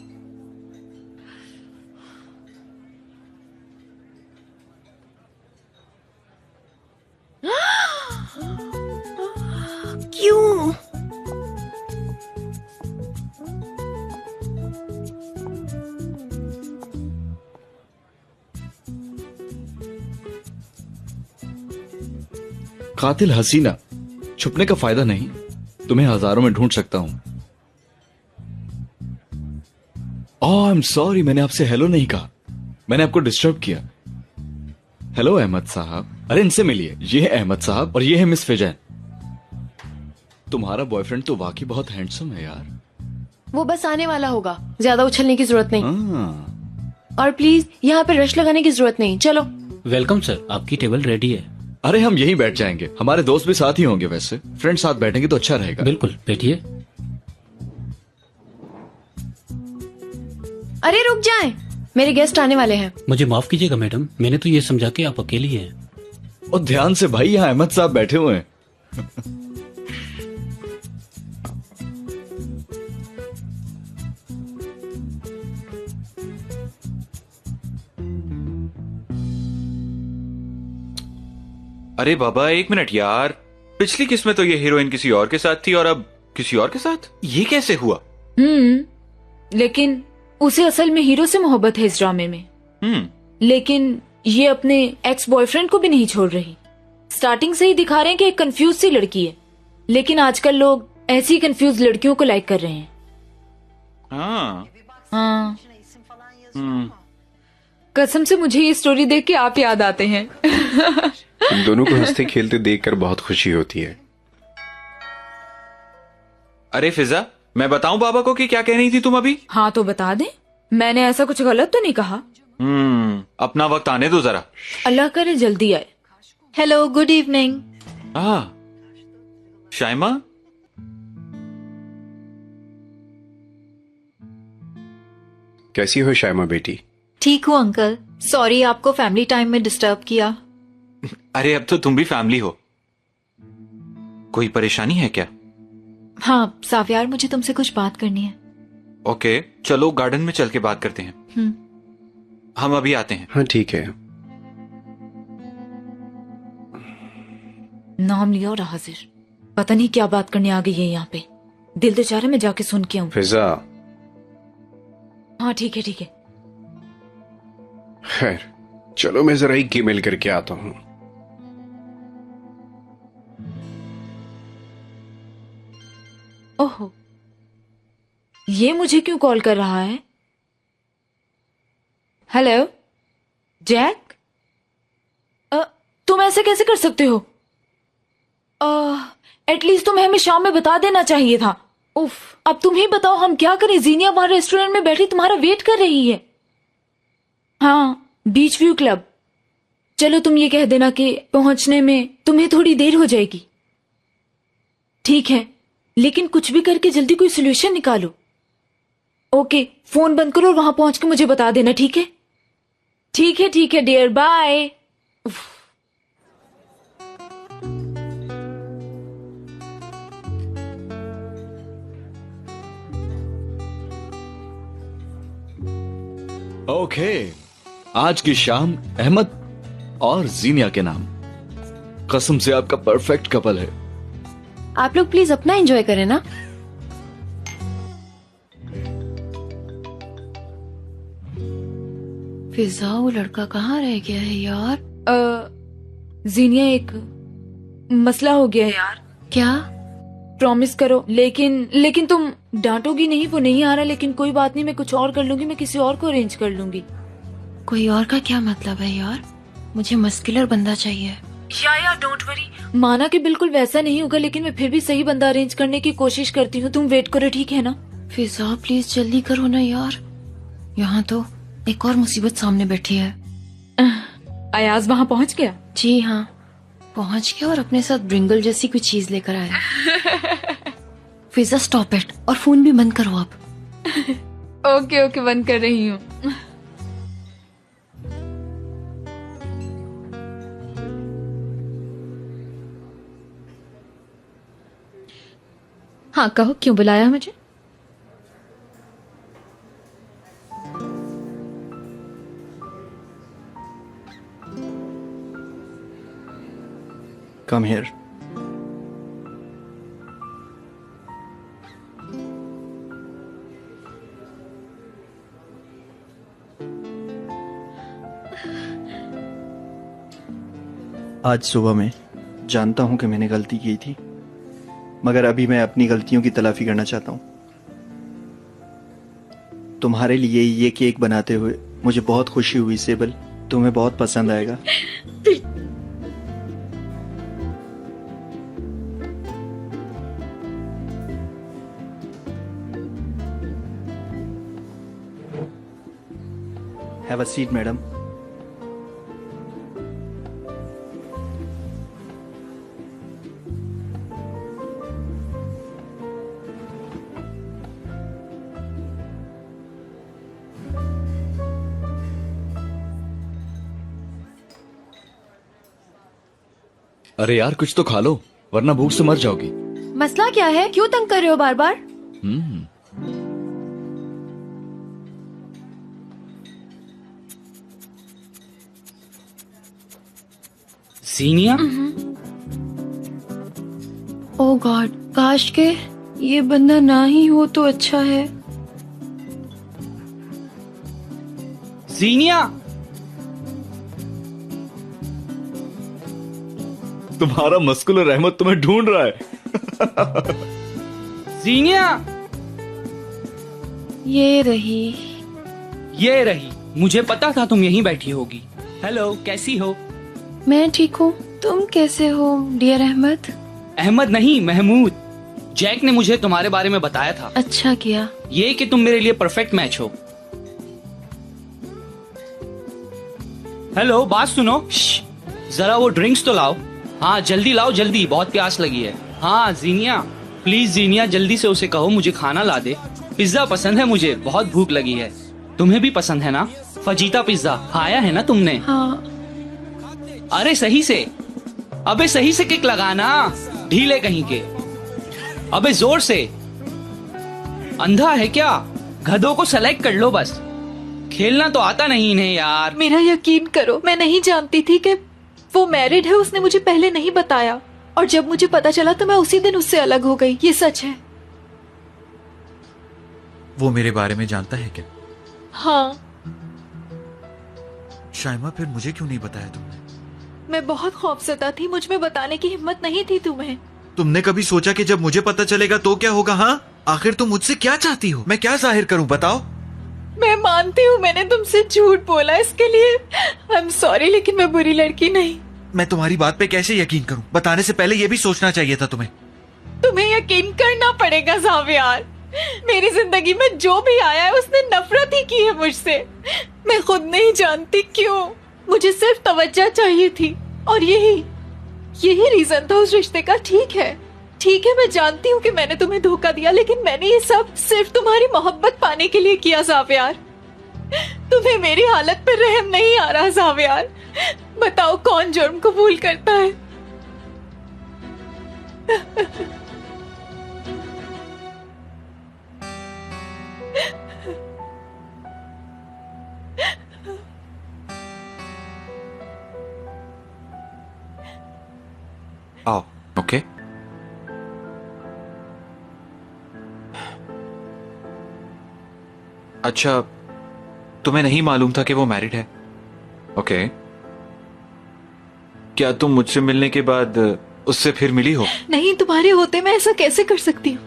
Speaker 3: कातिल हसीना, छुपने का फायदा नहीं, तुम्हें हजारों में ढूंढ सकता हूं। आई एम सॉरी, मैंने आपसे हेलो नहीं कहा, मैंने आपको डिस्टर्ब किया। हेलो अहमद साहब। अरे इनसे मिलिए, ये है अहमद साहब और ये है मिस फिजैन। तुम्हारा बॉयफ्रेंड तो वाकई बहुत हैंडसम है यार।
Speaker 2: वो बस आने वाला होगा, ज्यादा उछलने की जरूरत नहीं।
Speaker 3: हाँ।
Speaker 2: और प्लीज यहाँ पे रश लगाने की जरूरत नहीं। चलो।
Speaker 8: वेलकम सर, आपकी टेबल रेडी है।
Speaker 3: अरे हम यहीं बैठ जाएंगे, हमारे दोस्त भी साथ ही होंगे। वैसे फ्रेंड साथ बैठेंगे तो अच्छा रहेगा।
Speaker 8: बिल्कुल, बैठिए।
Speaker 2: अरे रुक जाएं, मेरे गेस्ट आने वाले हैं।
Speaker 8: मुझे माफ कीजिएगा मैडम, मैंने तो ये समझा कि आप अकेली हैं।
Speaker 3: और ध्यान से भाई, यहाँ अहमद साहब बैठे हुए हैं।
Speaker 4: अरे बाबा एक मिनट यार, पिछली किस्त में तो ये हीरोइन किसी और के साथ थी और अब किसी और के साथ, ये कैसे हुआ?
Speaker 1: लेकिन उसे असल में हीरो से मोहब्बत है इस ड्रामे में। लेकिन ये अपने एक्स बॉयफ्रेंड को भी नहीं छोड़ रही। स्टार्टिंग से ही दिखा रहे हैं कि एक कंफ्यूज सी लड़की है, लेकिन आजकल लोग ऐसी कंफ्यूज लड़कियों को लाइक कर रहे हैं। हाँ। कसम से मुझे ये स्टोरी देख के आप याद आते हैं।
Speaker 9: तुम दोनों को हंसते खेलते देखकर बहुत खुशी होती है।
Speaker 4: अरे फिजा, मैं बताऊं बाबा को कि क्या कह रही थी तुम अभी?
Speaker 1: हाँ तो बता दे, मैंने ऐसा कुछ गलत तो नहीं कहा।
Speaker 4: अपना वक्त आने दो जरा।
Speaker 1: अल्लाह करे जल्दी आए।
Speaker 2: Hello, good evening.
Speaker 4: शाइमा,
Speaker 9: कैसी हो शाइमा बेटी?
Speaker 2: ठीक हूँ अंकल, सॉरी आपको फैमिली टाइम में डिस्टर्ब किया।
Speaker 4: अरे अब तो तुम भी फैमिली हो, कोई परेशानी है क्या?
Speaker 2: हाँ सावियार, मुझे तुमसे कुछ बात करनी है।
Speaker 4: ओके, चलो गार्डन में चल के बात करते हैं। हम अभी आते हैं।
Speaker 9: हाँ ठीक है।
Speaker 1: नाम लिया और हाजिर, पता नहीं क्या बात करने आ गई है यहाँ पे। दिल तो चाह रहा मैं जाके सुन के आऊं।
Speaker 9: फिजा।
Speaker 1: हाँ ठीक है ठीक है।
Speaker 9: खैर चलो, मैं जरा एक ईमेल करके आता हूँ।
Speaker 1: ओहो, ये मुझे क्यों कॉल कर रहा है? हेलो जैक, तुम ऐसे कैसे कर सकते हो? एटलीस्ट तुम्हें हमें शाम में बता देना चाहिए था। उफ, अब तुम ही बताओ हम क्या करें? जीनिया वहां रेस्टोरेंट में बैठी तुम्हारा वेट कर रही है। हाँ, बीच व्यू क्लब। चलो तुम ये कह देना कि पहुंचने में तुम्हें थोड़ी देर हो जाएगी। ठीक है, लेकिन कुछ भी करके जल्दी कोई सोल्यूशन निकालो। ओके, फोन बंद करो और वहां पहुंच के मुझे बता देना। ठीक है ठीक है डियर, बाय।
Speaker 3: ओके, आज की शाम अहमद और जीनिया के नाम। कसम से आपका परफेक्ट कपल है।
Speaker 2: आप लोग प्लीज अपना एंजॉय करें ना। फिजा, वो लड़का कहाँ रह गया है यार?
Speaker 1: जीनिया, एक मसला हो गया है यार।
Speaker 2: क्या?
Speaker 1: प्रॉमिस करो। लेकिन तुम डांटोगी नहीं? वो नहीं आ रहा, लेकिन कोई बात नहीं, मैं कुछ और कर लूंगी, मैं किसी और को अरेंज कर लूंगी।
Speaker 2: कोई और का क्या मतलब है यार? मुझे मस्कुलर बंदा चाहिए।
Speaker 1: यार डोंट वरी, माना कि बिल्कुल वैसा नहीं होगा, लेकिन मैं फिर भी सही बंदा अरेंज करने की कोशिश करती हूँ। तुम वेट करो, ठीक है ना?
Speaker 2: फिजा प्लीज जल्दी करो ना यार, यहाँ तो एक और मुसीबत सामने बैठी है।
Speaker 1: अयाज वहाँ पहुँच गया?
Speaker 2: जी हाँ, पहुँच गया और अपने साथ ब्रिंगल जैसी कोई चीज लेकर आया। फिजा स्टॉप इट, और फोन भी बंद करो आप।
Speaker 1: ओके बंद कर रही हूँ।
Speaker 2: हाँ कहो, क्यों बुलाया मुझे?
Speaker 6: Come here. आज सुबह में जानता हूं कि मैंने गलती की थी, मगर अभी मैं अपनी गलतियों की तलाफी करना चाहता हूं। तुम्हारे लिए ये केक बनाते हुए मुझे बहुत खुशी हुई सेबल, तुम्हें बहुत पसंद आएगा। Have a seat madam.
Speaker 3: अरे यार कुछ तो खा लो, वरना भूख से मर जाओगी।
Speaker 2: मसला क्या है? क्यों तंग कर रहे हो बार बार?
Speaker 7: जीनिया?
Speaker 2: ओह गॉड, काश के ये बंदा ना ही हो तो अच्छा है।
Speaker 7: जीनिया?
Speaker 3: तुम्हारा मस्कुलर रहमत तुम्हें ढूंढ रहा है।
Speaker 7: जीनिया?
Speaker 2: ये रही।
Speaker 7: ये रही, मुझे पता था तुम यहीं बैठी होगी। हेलो, कैसी हो?
Speaker 2: मैं ठीक हूँ, तुम कैसे हो डियर अहमद?
Speaker 7: अहमद नहीं, महमूद। जैक ने मुझे तुम्हारे बारे में बताया था।
Speaker 2: अच्छा किया।
Speaker 7: ये कि तुम मेरे लिए परफेक्ट मैच हो। हेलो, बात सुनो। जरा वो ड्रिंक्स तो लाओ। हाँ जल्दी लाओ, जल्दी, बहुत प्यास लगी है। हाँ जीनिया, प्लीज जीनिया, जल्दी से उसे कहो मुझे खाना ला दे। पिज्जा पसंद है मुझे, बहुत भूख लगी है। तुम्हें भी पसंद है ना? फजीता पिज्जा खाया है ना तुमने?
Speaker 2: हाँ।
Speaker 7: अरे सही से, अबे सही से किक लगाना, ढीले कहीं के। अबे जोर से। अंधा है क्या? गधों को सेलेक्ट कर लो बस। खेलना तो आता नहीं इन्हें यार।
Speaker 10: मेरा यकीन करो, मैं नहीं जानती थी कि वो मैरिड है। उसने मुझे पहले नहीं बताया, और जब मुझे पता चला तो मैं उसी दिन उससे अलग हो गई। ये सच है।
Speaker 4: वो मेरे बारे में जानता है क्या?
Speaker 10: हाँ।
Speaker 4: शाइमा, फिर मुझे क्यों नहीं बताया तुमने?
Speaker 10: मैं बहुत खौफजदा थी, मुझ में बताने की हिम्मत नहीं थी तुम्हें।
Speaker 4: तुमने कभी सोचा कि जब मुझे पता चलेगा तो क्या होगा? हाँ, आखिर तुम मुझसे क्या चाहती हो? मैं क्या जाहिर करूं, बताओ।
Speaker 10: मैं मानती हूँ मैंने तुमसे झूठ बोला, इसके लिए आई एम सॉरी, लेकिन मैं बुरी लड़की नहीं।
Speaker 4: मैं तुम्हारी बात पे कैसे यकीन करूं? बताने से पहले ये भी सोचना चाहिए था तुम्हें।
Speaker 10: तुम्हें यकीन करना पड़ेगा ज़ावियार। मेरी जिंदगी में जो भी आया है उसने नफरत ही की है मुझसे। मैं खुद नहीं जानती क्यों। मुझे सिर्फ तवज्जो चाहिए थी, और यही रीजन था उस रिश्ते का। ठीक है, मैं जानती हूँ कि मैंने तुम्हें धोखा दिया, लेकिन मैंने ये सब सिर्फ तुम्हारी मोहब्बत पाने के लिए किया ज़ावियार। तुम्हें मेरी हालत पर रहम नहीं आ रहा ज़ावियार? बताओ कौन जुर्म कबूल करता है?
Speaker 4: आओ। ओके। अच्छा, तुम्हें नहीं मालूम था कि वो मैरिड है? ओके। क्या तुम मुझसे मिलने के बाद उससे फिर मिली हो?
Speaker 10: नहीं, तुम्हारे होते मैं ऐसा कैसे कर सकती हूँ?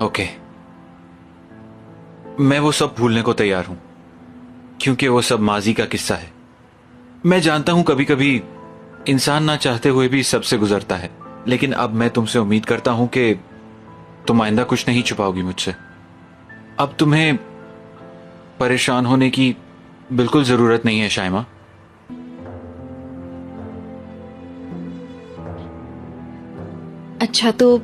Speaker 4: ओके, मैं वो सब भूलने को तैयार हूं, क्योंकि वो सब माजी का किस्सा है। मैं जानता हूं कभी कभी इंसान ना चाहते हुए भी सबसे गुजरता है, लेकिन अब मैं तुमसे उम्मीद करता हूं कि तुम आइंदा कुछ नहीं छुपाओगी मुझसे। अब तुम्हें परेशान होने की बिल्कुल जरूरत नहीं है शाइमा।
Speaker 2: अच्छा, तो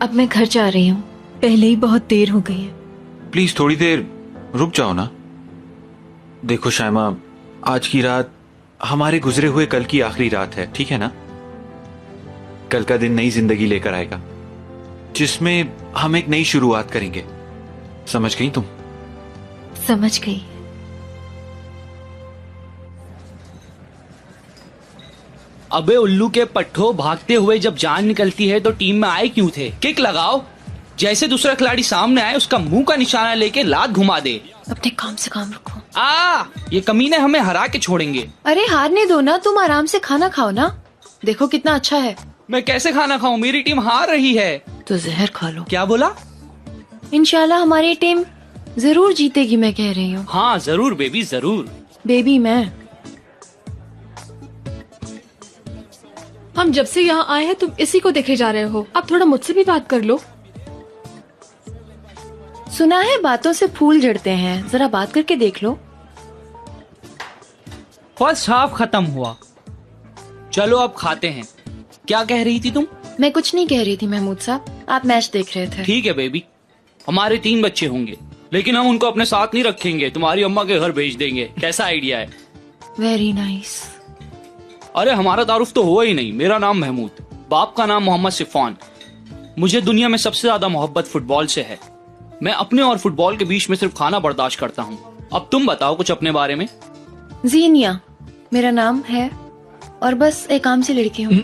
Speaker 2: अब मैं घर जा रही हूँ।
Speaker 10: पहले ही बहुत देर हो गई है।
Speaker 4: प्लीज थोड़ी देर रुक जाओ ना। देखो शाइमा, आज की रात हमारे गुजरे हुए कल की आखिरी रात है, ठीक है ना? कल का दिन नई जिंदगी लेकर आएगा, जिसमें हम एक नई शुरुआत करेंगे। समझ गई तुम?
Speaker 2: समझ गई।
Speaker 7: अबे उल्लू के पट्ठो, भागते हुए जब जान निकलती है तो टीम में आए क्यों थे? किक लगाओ, जैसे दूसरा खिलाड़ी सामने आए उसका मुंह का निशाना लेके लात घुमा दे।
Speaker 2: अपने काम से काम रखो।
Speaker 13: ये कमीने हमें हरा के छोड़ेंगे।
Speaker 2: अरे हारने दो ना, तुम आराम से खाना खाओ ना। देखो कितना अच्छा है।
Speaker 13: मैं कैसे खाना खाऊं, मेरी टीम हार रही है।
Speaker 2: तो जहर खा लो।
Speaker 13: क्या बोला?
Speaker 2: इंशाल्लाह हमारी टीम जरूर जीतेगी, मैं कह रही हूँ।
Speaker 13: हाँ जरूर बेबी, जरूर।
Speaker 2: बेबी मैं।
Speaker 10: हम जब से यहाँ आए हैं तुम इसी को देखे जा रहे हो, अब थोड़ा मुझसे भी बात कर लो।
Speaker 2: सुना है बातों से फूल झड़ते हैं, जरा बात करके देख लो।
Speaker 13: फर्स्ट हाफ खत्म हुआ, चलो अब खाते हैं। क्या कह रही थी तुम?
Speaker 2: मैं कुछ नहीं कह रही थी महमूद साहब, आप मैच देख रहे थे।
Speaker 13: ठीक है बेबी, हमारे 3 बच्चे होंगे, लेकिन हम उनको अपने साथ नहीं रखेंगे, तुम्हारी अम्मा के घर भेज देंगे। कैसा आइडिया है?
Speaker 2: Very nice.
Speaker 13: अरे हमारा तारुफ तो हुआ ही नहीं। मेरा नाम महमूद, बाप का नाम मोहम्मद सिफान। मुझे दुनिया में सबसे ज्यादा मोहब्बत फुटबॉल से है। मैं अपने और फुटबॉल के बीच में सिर्फ खाना बर्दाश्त करता हूँ। अब तुम बताओ कुछ अपने बारे में।
Speaker 2: जीनिया मेरा नाम है और बस एक आम सी लड़की हूँ।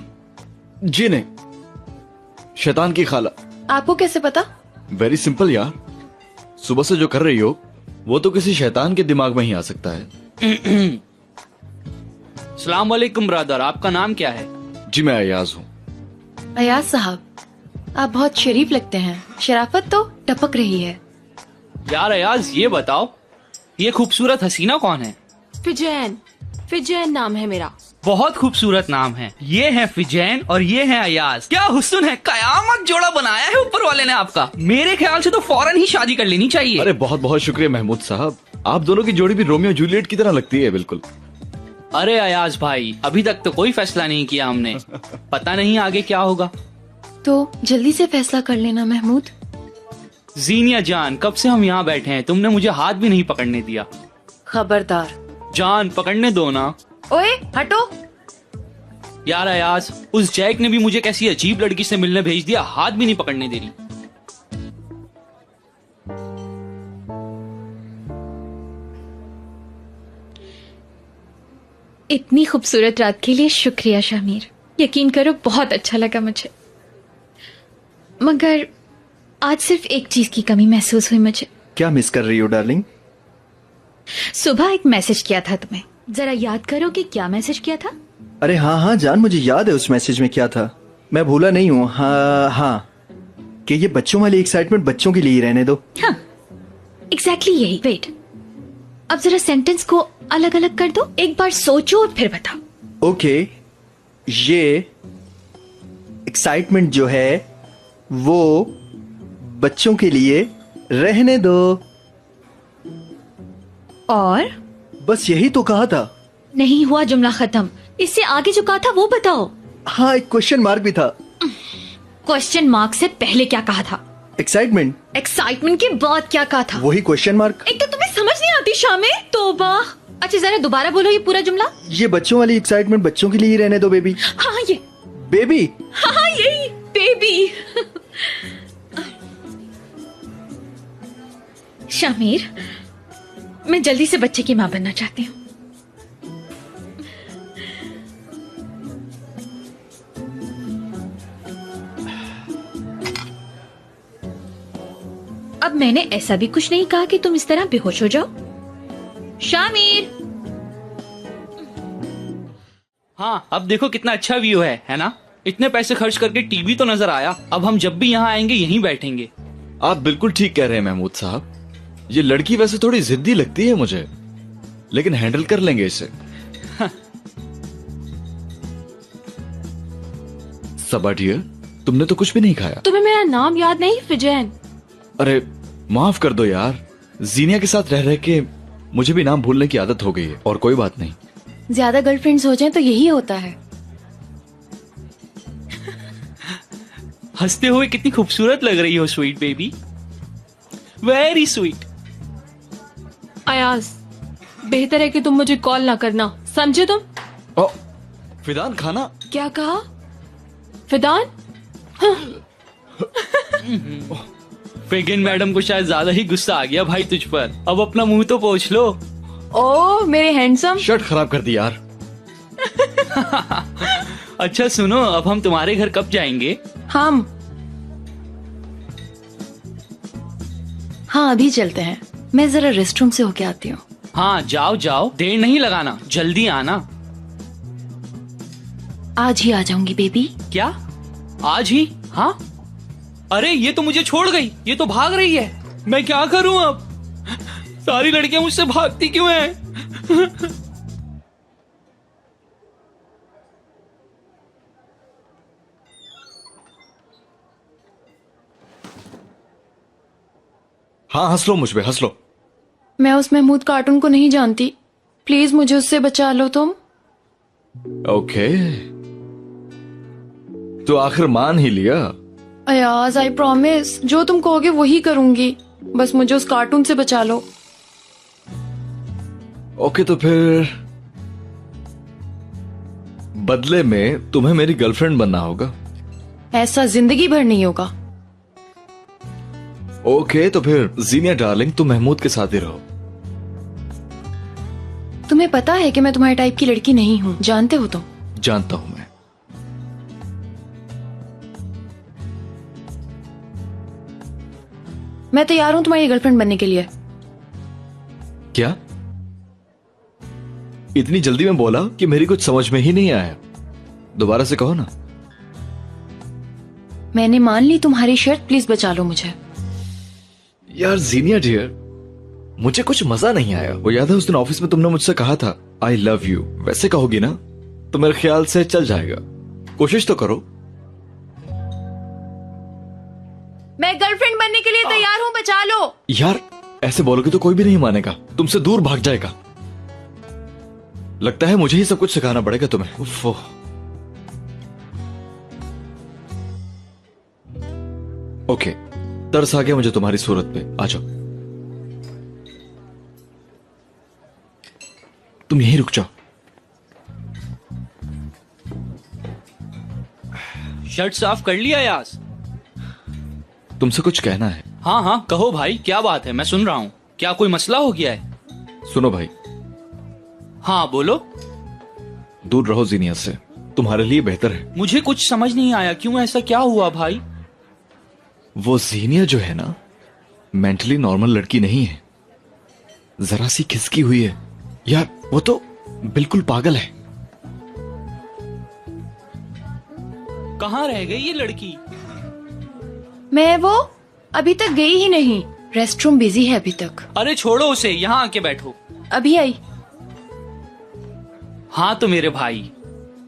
Speaker 3: जी नहीं, शैतान की खाला।
Speaker 2: आपको कैसे पता?
Speaker 3: वेरी सिंपल यार, सुबह से जो कर रही हो वो तो किसी शैतान के दिमाग में ही आ सकता है।
Speaker 13: सलाम वालेकुम ब्रदर, आपका नाम क्या है?
Speaker 3: जी मैं अयाज हूँ।
Speaker 2: अयाज साहब, आप बहुत शरीफ लगते हैं, शराफत तो टपक रही है।
Speaker 13: यार अयाज ये बताओ, ये खूबसूरत हसीना कौन है?
Speaker 10: फिजैन, फिजैन नाम है मेरा।
Speaker 13: बहुत खूबसूरत नाम है। ये है फिजैन और ये है अयाज। क्या हुस्न है, कयामत जोड़ा बनाया है ऊपर वाले ने आपका। मेरे ख्याल से तो फौरन ही शादी कर लेनी चाहिए।
Speaker 3: अरे बहुत बहुत शुक्रिया महमूद साहब, आप दोनों की जोड़ी भी रोमियो जूलियट की तरह लगती है बिल्कुल।
Speaker 13: अरे अयाज भाई, अभी तक तो कोई फैसला नहीं किया हमने, पता नहीं आगे क्या होगा।
Speaker 2: तो जल्दी से फैसला कर लेना महमूद।
Speaker 13: जीनिया जान, कब से हम यहाँ बैठे हैं, तुमने मुझे हाथ भी नहीं पकड़ने दिया।
Speaker 2: खबरदार
Speaker 13: जान, पकड़ने दो ना।
Speaker 2: ओए हटो।
Speaker 13: यार अयाज, उस जैक ने भी मुझे कैसी अजीब लड़की से मिलने भेज दिया, हाथ भी नहीं पकड़ने दे रही।
Speaker 1: इतनी खूबसूरत रात के लिए शुक्रिया शामिर, यकीन करो बहुत अच्छा लगा मुझे। मगर आज सिर्फ एक चीज की कमी महसूस हुई मुझे।
Speaker 6: क्या मिस कर रही हो डार्लिंग?
Speaker 1: सुबह एक मैसेज किया था तुम्हें, जरा याद करो कि क्या मैसेज किया था?
Speaker 6: अरे हाँ हाँ जान, मुझे याद है उस मैसेज में क्या था, मैं भूला नहीं हूँ। हाँ हाँ, कि ये बच्चों वाली एक्साइटमेंट बच्चों के लिए ही रहने दो।
Speaker 1: हाँ एग्जैक्टली यही। वेट, अब जरा सेंटेंस को अलग अलग कर दो, एक बार सोचो और फिर बताओ।
Speaker 6: ओके, ये एक्साइटमेंट जो है वो बच्चों के लिए रहने दो।
Speaker 1: और
Speaker 6: बस यही तो कहा था।
Speaker 1: नहीं हुआ जुमला खत्म, इससे आगे जो कहा था वो बताओ।
Speaker 6: हाँ, एक क्वेश्चन मार्क भी था।
Speaker 1: क्वेश्चन मार्क से पहले क्या कहा था?
Speaker 6: एक्साइटमेंट।
Speaker 1: एक्साइटमेंट के बाद क्या कहा था?
Speaker 6: वही क्वेश्चन मार्क।
Speaker 1: एक तो तुम्हें समझ नहीं आती शामिर, तौबा। अच्छा जरा दोबारा बोलो ये पूरा जुमला।
Speaker 6: ये बच्चों वाली एक्साइटमेंट बच्चों के लिए ही रहने दो बेबी।
Speaker 1: हाँ ये
Speaker 6: बेबी।
Speaker 1: हाँ यही बेबी। शामिर, मैं जल्दी से बच्चे की माँ बनना चाहती हूँ। अब मैंने ऐसा भी कुछ नहीं कहा कि तुम इस तरह बेहोश हो जाओ। शामिर।
Speaker 13: हाँ, अब देखो कितना अच्छा व्यू है ना? इतने पैसे खर्च करके टीवी तो नजर आया। अब हम जब भी यहाँ आएंगे यहीं बैठेंगे।
Speaker 3: आप बिल्कुल ठीक कह रहे हैं महमूद साहब। ये लड़की वैसे थोड़ी जिद्दी लगती है मुझे, लेकिन हैंडल कर लेंगे इसे। सबा डियर, तुमने तो कुछ भी नहीं खाया।
Speaker 10: तुम्हें मेरा नाम याद नहीं फिजैन?
Speaker 3: अरे माफ कर दो यार, जीनिया के साथ रह रह के मुझे भी नाम भूलने की आदत हो गई है। और कोई बात नहीं,
Speaker 2: ज्यादा गर्लफ्रेंड्स हो जाएं तो यही होता है।
Speaker 13: हंसते हुए कितनी खूबसूरत लग रही हो sweet baby, very sweet.
Speaker 10: Ayaz, बेहतर है कि तुम मुझे कॉल ना करना, समझे तुम?
Speaker 3: ओ, फिदान खाना।
Speaker 10: क्या कहा? फिदान?
Speaker 13: फेगिन मैडम को शायद ज्यादा ही गुस्सा आ गया भाई तुझ पर। अब अपना मुंह तो पोंछ लो।
Speaker 10: ओ मेरे हैंडसम।
Speaker 3: शर्ट खराब कर दी यार।
Speaker 13: अच्छा सुनो, अब हम तुम्हारे घर कब जाएंगे?
Speaker 2: हम हाँ अभी चलते हैं, मैं जरा रेस्ट रूम से होके आती हूँ।
Speaker 13: हाँ जाओ जाओ, देर नहीं लगाना, जल्दी आना।
Speaker 1: आज ही आ जाऊंगी बेबी।
Speaker 13: क्या आज ही? हाँ अरे ये तो मुझे छोड़ गई, ये तो भाग रही है। मैं क्या करूं अब? सारी लड़कियां मुझसे भागती क्यों हैं?
Speaker 3: हाँ हंस लो मुझ पे, हंस लो।
Speaker 2: मैं उस महमूद कार्टून को नहीं जानती, प्लीज मुझे उससे बचा लो तुम।
Speaker 3: ओके तो आखिर मान ही लिया।
Speaker 2: अयाज आई प्रॉमिस, जो तुम कहोगे वही करूंगी, बस मुझे उस कार्टून से बचा लो।
Speaker 3: ओके तो फिर बदले में तुम्हें मेरी गर्लफ्रेंड बनना होगा।
Speaker 2: ऐसा जिंदगी भर नहीं होगा।
Speaker 3: ओके तो फिर जीनिया डार्लिंग तुम महमूद के साथ ही रहो।
Speaker 2: तुम्हें पता है कि मैं तुम्हारे टाइप की लड़की नहीं हूँ, जानते हो तुम।
Speaker 3: जानता हूं मैं।
Speaker 2: मैं तैयार हूँ तुम्हारी गर्लफ्रेंड बनने के लिए।
Speaker 3: क्या इतनी जल्दी में बोला कि मेरी कुछ समझ में ही नहीं आया? दोबारा से कहो ना।
Speaker 2: मैंने मान ली तुम्हारी शर्त, प्लीज बचा लो मुझे।
Speaker 3: यार जीनिया डियर, मुझे कुछ मजा नहीं आया। वो याद है उस दिन ऑफिस में तुमने मुझसे कहा था आई लव यू, वैसे कहोगी ना तो मेरे ख्याल से चल जाएगा। कोशिश तो करो।
Speaker 2: मैं गर्लफ्रेंड बनने के लिए तैयार हूँ, बचा लो।
Speaker 3: यार ऐसे बोलोगे तो कोई भी नहीं मानेगा, तुमसे दूर भाग जाएगा। लगता है मुझे ही सब कुछ सिखाना पड़ेगा तुम्हें। उफ़। ओके तरस आ गया मुझे तुम्हारी सूरत पे, आ जाओ। तुम यहीं रुक जाओ।
Speaker 13: शर्ट साफ कर लिया यास?
Speaker 3: तुमसे कुछ कहना है।
Speaker 13: हाँ हाँ कहो भाई, क्या बात है, मैं सुन रहा हूँ। क्या कोई मसला हो गया है?
Speaker 3: सुनो भाई।
Speaker 13: हाँ बोलो।
Speaker 3: दूर रहो जीनिया से, तुम्हारे लिए बेहतर है।
Speaker 13: मुझे कुछ समझ नहीं आया, क्यों, ऐसा क्या हुआ भाई?
Speaker 3: वो जीनिया जो है ना, मेंटली नॉर्मल लड़की नहीं है, जरा सी खिसकी हुई है। यार वो तो बिल्कुल पागल है।
Speaker 13: कहाँ रह गई ये लड़की?
Speaker 2: मैं वो अभी तक गई ही नहीं, रेस्टरूम बिजी है अभी तक।
Speaker 13: अरे छोड़ो उसे, यहाँ आके बैठो।
Speaker 2: अभी आई।
Speaker 13: हाँ तो मेरे भाई,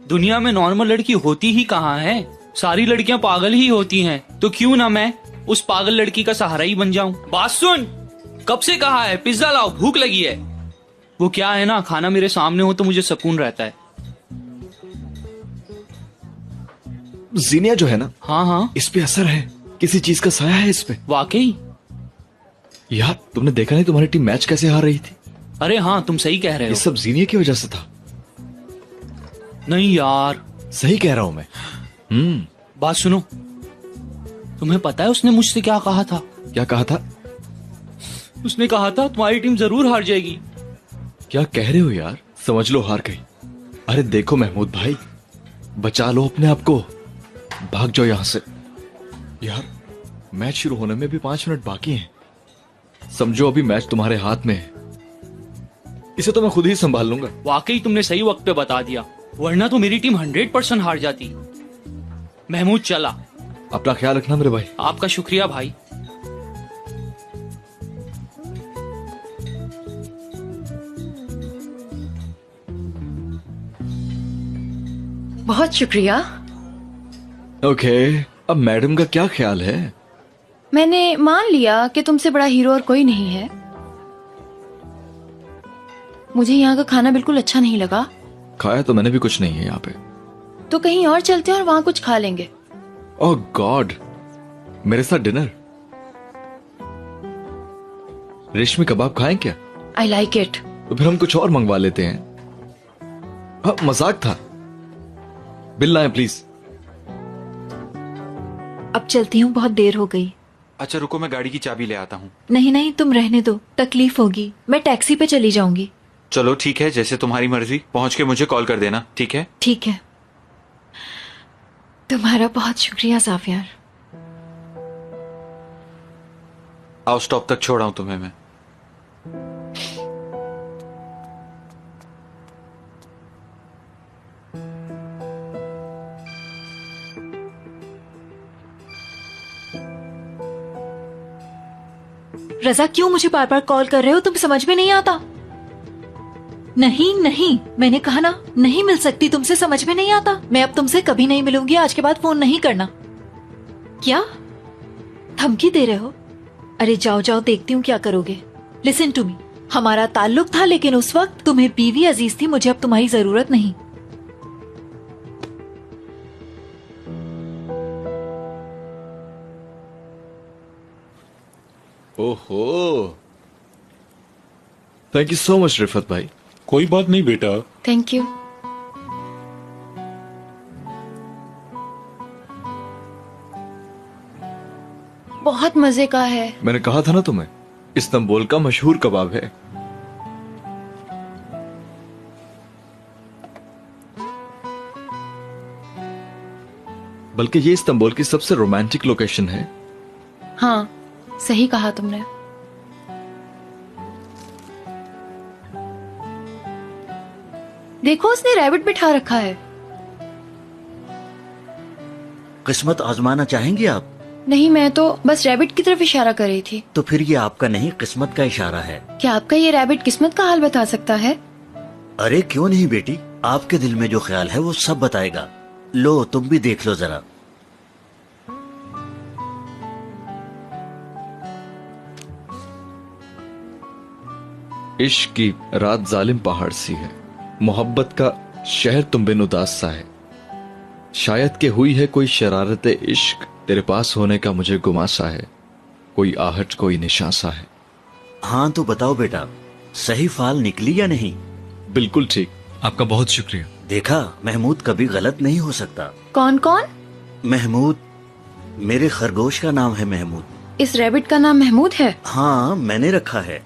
Speaker 13: दुनिया में नॉर्मल लड़की होती ही कहाँ है, सारी लड़कियां पागल ही होती हैं। तो क्यों ना मैं उस पागल लड़की का सहारा ही बन जाऊं। बात सुन, कब से कहा है पिज्जा लाओ, भूख लगी है। वो क्या है ना, खाना मेरे सामने हो तो मुझे सुकून रहता है।
Speaker 3: जीनिया जो है ना,
Speaker 13: हाँ हाँ,
Speaker 3: इस पे असर है, किसी चीज का साया है इस पे।
Speaker 13: वाकई?
Speaker 3: यार तुमने देखा नहीं तुम्हारी टीम मैच कैसे हार रही थी?
Speaker 13: अरे हाँ तुम सही कह रहे हो।
Speaker 3: ये सब जीनिया की वजह से था।
Speaker 13: नहीं यार,
Speaker 3: सही कह रहा हूं मैं।
Speaker 13: बात सुनो, तुम्हें पता है उसने मुझसे क्या कहा था?
Speaker 3: क्या कहा था?
Speaker 13: उसने कहा था तुम्हारी टीम जरूर हार जाएगी।
Speaker 3: क्या कह रहे हो यार? समझ लो हार गई। अरे देखो महमूद भाई, बचा लो अपने आप को, भाग जाओ यहां से। यार मैच शुरू होने में भी 5 मिनट बाकी हैं। समझो अभी मैच तुम्हारे हाथ में है, इसे तो मैं खुद ही संभाल लूंगा।
Speaker 13: वाकई तुमने सही वक्त पे बता दिया, वरना तो मेरी टीम 100% हार जाती। महमूद चला।
Speaker 3: अपना ख्याल रखना मेरे भाई।
Speaker 13: आपका शुक्रिया भाई।
Speaker 2: बहुत शुक्रिया।
Speaker 3: ओके अब मैडम का क्या ख्याल है?
Speaker 2: मैंने मान लिया कि तुमसे बड़ा हीरो और कोई नहीं है। मुझे यहाँ का खाना बिल्कुल अच्छा नहीं लगा।
Speaker 3: खाया तो मैंने भी कुछ नहीं है यहाँ पे।
Speaker 2: तो कहीं और चलते हैं और वहाँ कुछ खा लेंगे।
Speaker 3: ओह गॉड, मेरे साथ डिनर। रेशमी कबाब खाएं क्या?
Speaker 2: I like it.
Speaker 3: तो फिर हम कुछ और मंगवा लेते हैं। हाँ मजाक था। बिल लाएं प्लीज।
Speaker 1: अब चलती हूँ, बहुत देर हो गई।
Speaker 4: अच्छा रुको, मैं गाड़ी की चाबी ले आता हूँ।
Speaker 1: नहीं नहीं तुम रहने दो, तकलीफ होगी। मैं टैक्सी पे चली जाऊंगी।
Speaker 4: चलो ठीक है, जैसे तुम्हारी मर्जी। पहुंच के मुझे कॉल कर देना, ठीक है?
Speaker 1: ठीक है। तुम्हारा बहुत शुक्रिया ज़ावियर।
Speaker 4: आओ स्टॉप तक छोड़ आऊं तुम्हें मैं।
Speaker 10: रजा क्यों मुझे बार बार कॉल कर रहे हो? तुम्हें समझ में नहीं आता? नहीं नहीं, मैंने कहा ना, नहीं मिल सकती तुमसे, समझ में नहीं आता। मैं अब तुमसे कभी नहीं मिलूंगी, आज के बाद फोन नहीं करना। क्या धमकी दे रहे हो? अरे जाओ जाओ, देखती हूँ क्या करोगे। लिसन टू मी, हमारा ताल्लुक था, लेकिन उस वक्त तुम्हें बीवी अजीज थी, मुझे अब तुम्हारी जरूरत नहीं।
Speaker 3: ओहो, thank you so much Rifat भाई।
Speaker 14: कोई बात नहीं बेटा।
Speaker 2: Thank you. बहुत मजे का है।
Speaker 3: मैंने कहा था ना तुम्हें, इस्तांबुल का मशहूर कबाब है। बल्कि ये इस्तांबुल की सबसे रोमांटिक लोकेशन है।
Speaker 2: हाँ, सही कहा तुमने। देखो, उसने रैबिट बिठा रखा है।
Speaker 15: किस्मत आजमाना चाहेंगी आप?
Speaker 2: नहीं, मैं तो बस रैबिट की तरफ इशारा कर रही थी।
Speaker 15: तो फिर ये आपका नहीं, किस्मत का इशारा है।
Speaker 2: क्या आपका ये रैबिट किस्मत का हाल बता सकता है?
Speaker 15: अरे क्यों नहीं बेटी, आपके दिल में जो ख्याल है वो सब बताएगा। लो तुम भी देख लो जरा।
Speaker 3: इश्क की रात जालिम पहाड़ सी है, मोहब्बत का शहर तुम बिन उदास सा है। शायद के हुई है कोई शरारत इश्क, तेरे पास होने का मुझे गुमा सा है। कोई आहट कोई निशान सा है।
Speaker 15: हाँ तो बताओ बेटा, सही फाल निकली या नहीं?
Speaker 3: बिल्कुल ठीक, आपका बहुत शुक्रिया।
Speaker 15: देखा, महमूद कभी गलत नहीं हो सकता।
Speaker 2: कौन कौन?
Speaker 15: महमूद, मेरे खरगोश का नाम है महमूद।
Speaker 2: इस रैबिट का नाम महमूद है?
Speaker 15: हाँ, मैंने रखा है।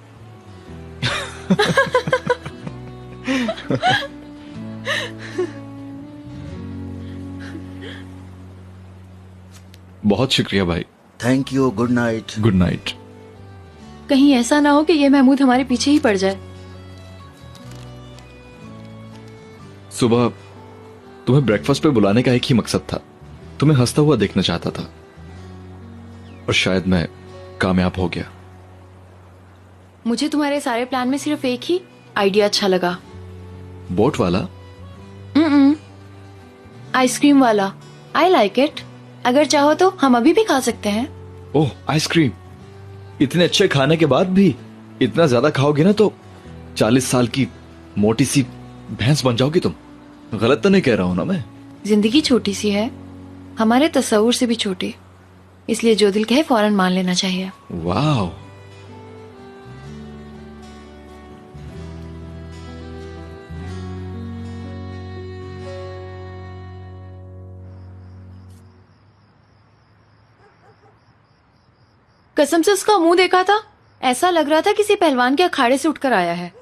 Speaker 3: बहुत शुक्रिया भाई।
Speaker 15: Thank you, good night.
Speaker 3: Good night.
Speaker 2: कहीं ऐसा ना हो कि ये महमूद हमारे पीछे ही पड़ जाए।
Speaker 3: सुबह तुम्हें ब्रेकफास्ट पे बुलाने का एक ही मकसद था, तुम्हें हंसता हुआ देखना चाहता था, और शायद मैं कामयाब हो गया।
Speaker 2: मुझे तुम्हारे सारे प्लान में सिर्फ एक ही आइडिया अच्छा लगा।
Speaker 3: बोट वाला?
Speaker 2: आइसक्रीम वाला। I like it. अगर चाहो तो हम अभी भी खा सकते हैं।
Speaker 3: ओह, आइसक्रीम! इतने अच्छे खाने के बाद भी इतना ज्यादा खाओगे ना तो 40 साल की मोटी सी भैंस बन जाओगी तुम। गलत तो नहीं कह रहा हूं ना मैं?
Speaker 2: जिंदगी छोटी सी है, हमारे तस्वुर से भी छोटी, इसलिए जो दिल कहे फौरन मान लेना चाहिए।
Speaker 3: वाह,
Speaker 2: कसम से उसका मुंह देखा था, ऐसा लग रहा था किसी पहलवान के अखाड़े से उठकर आया है।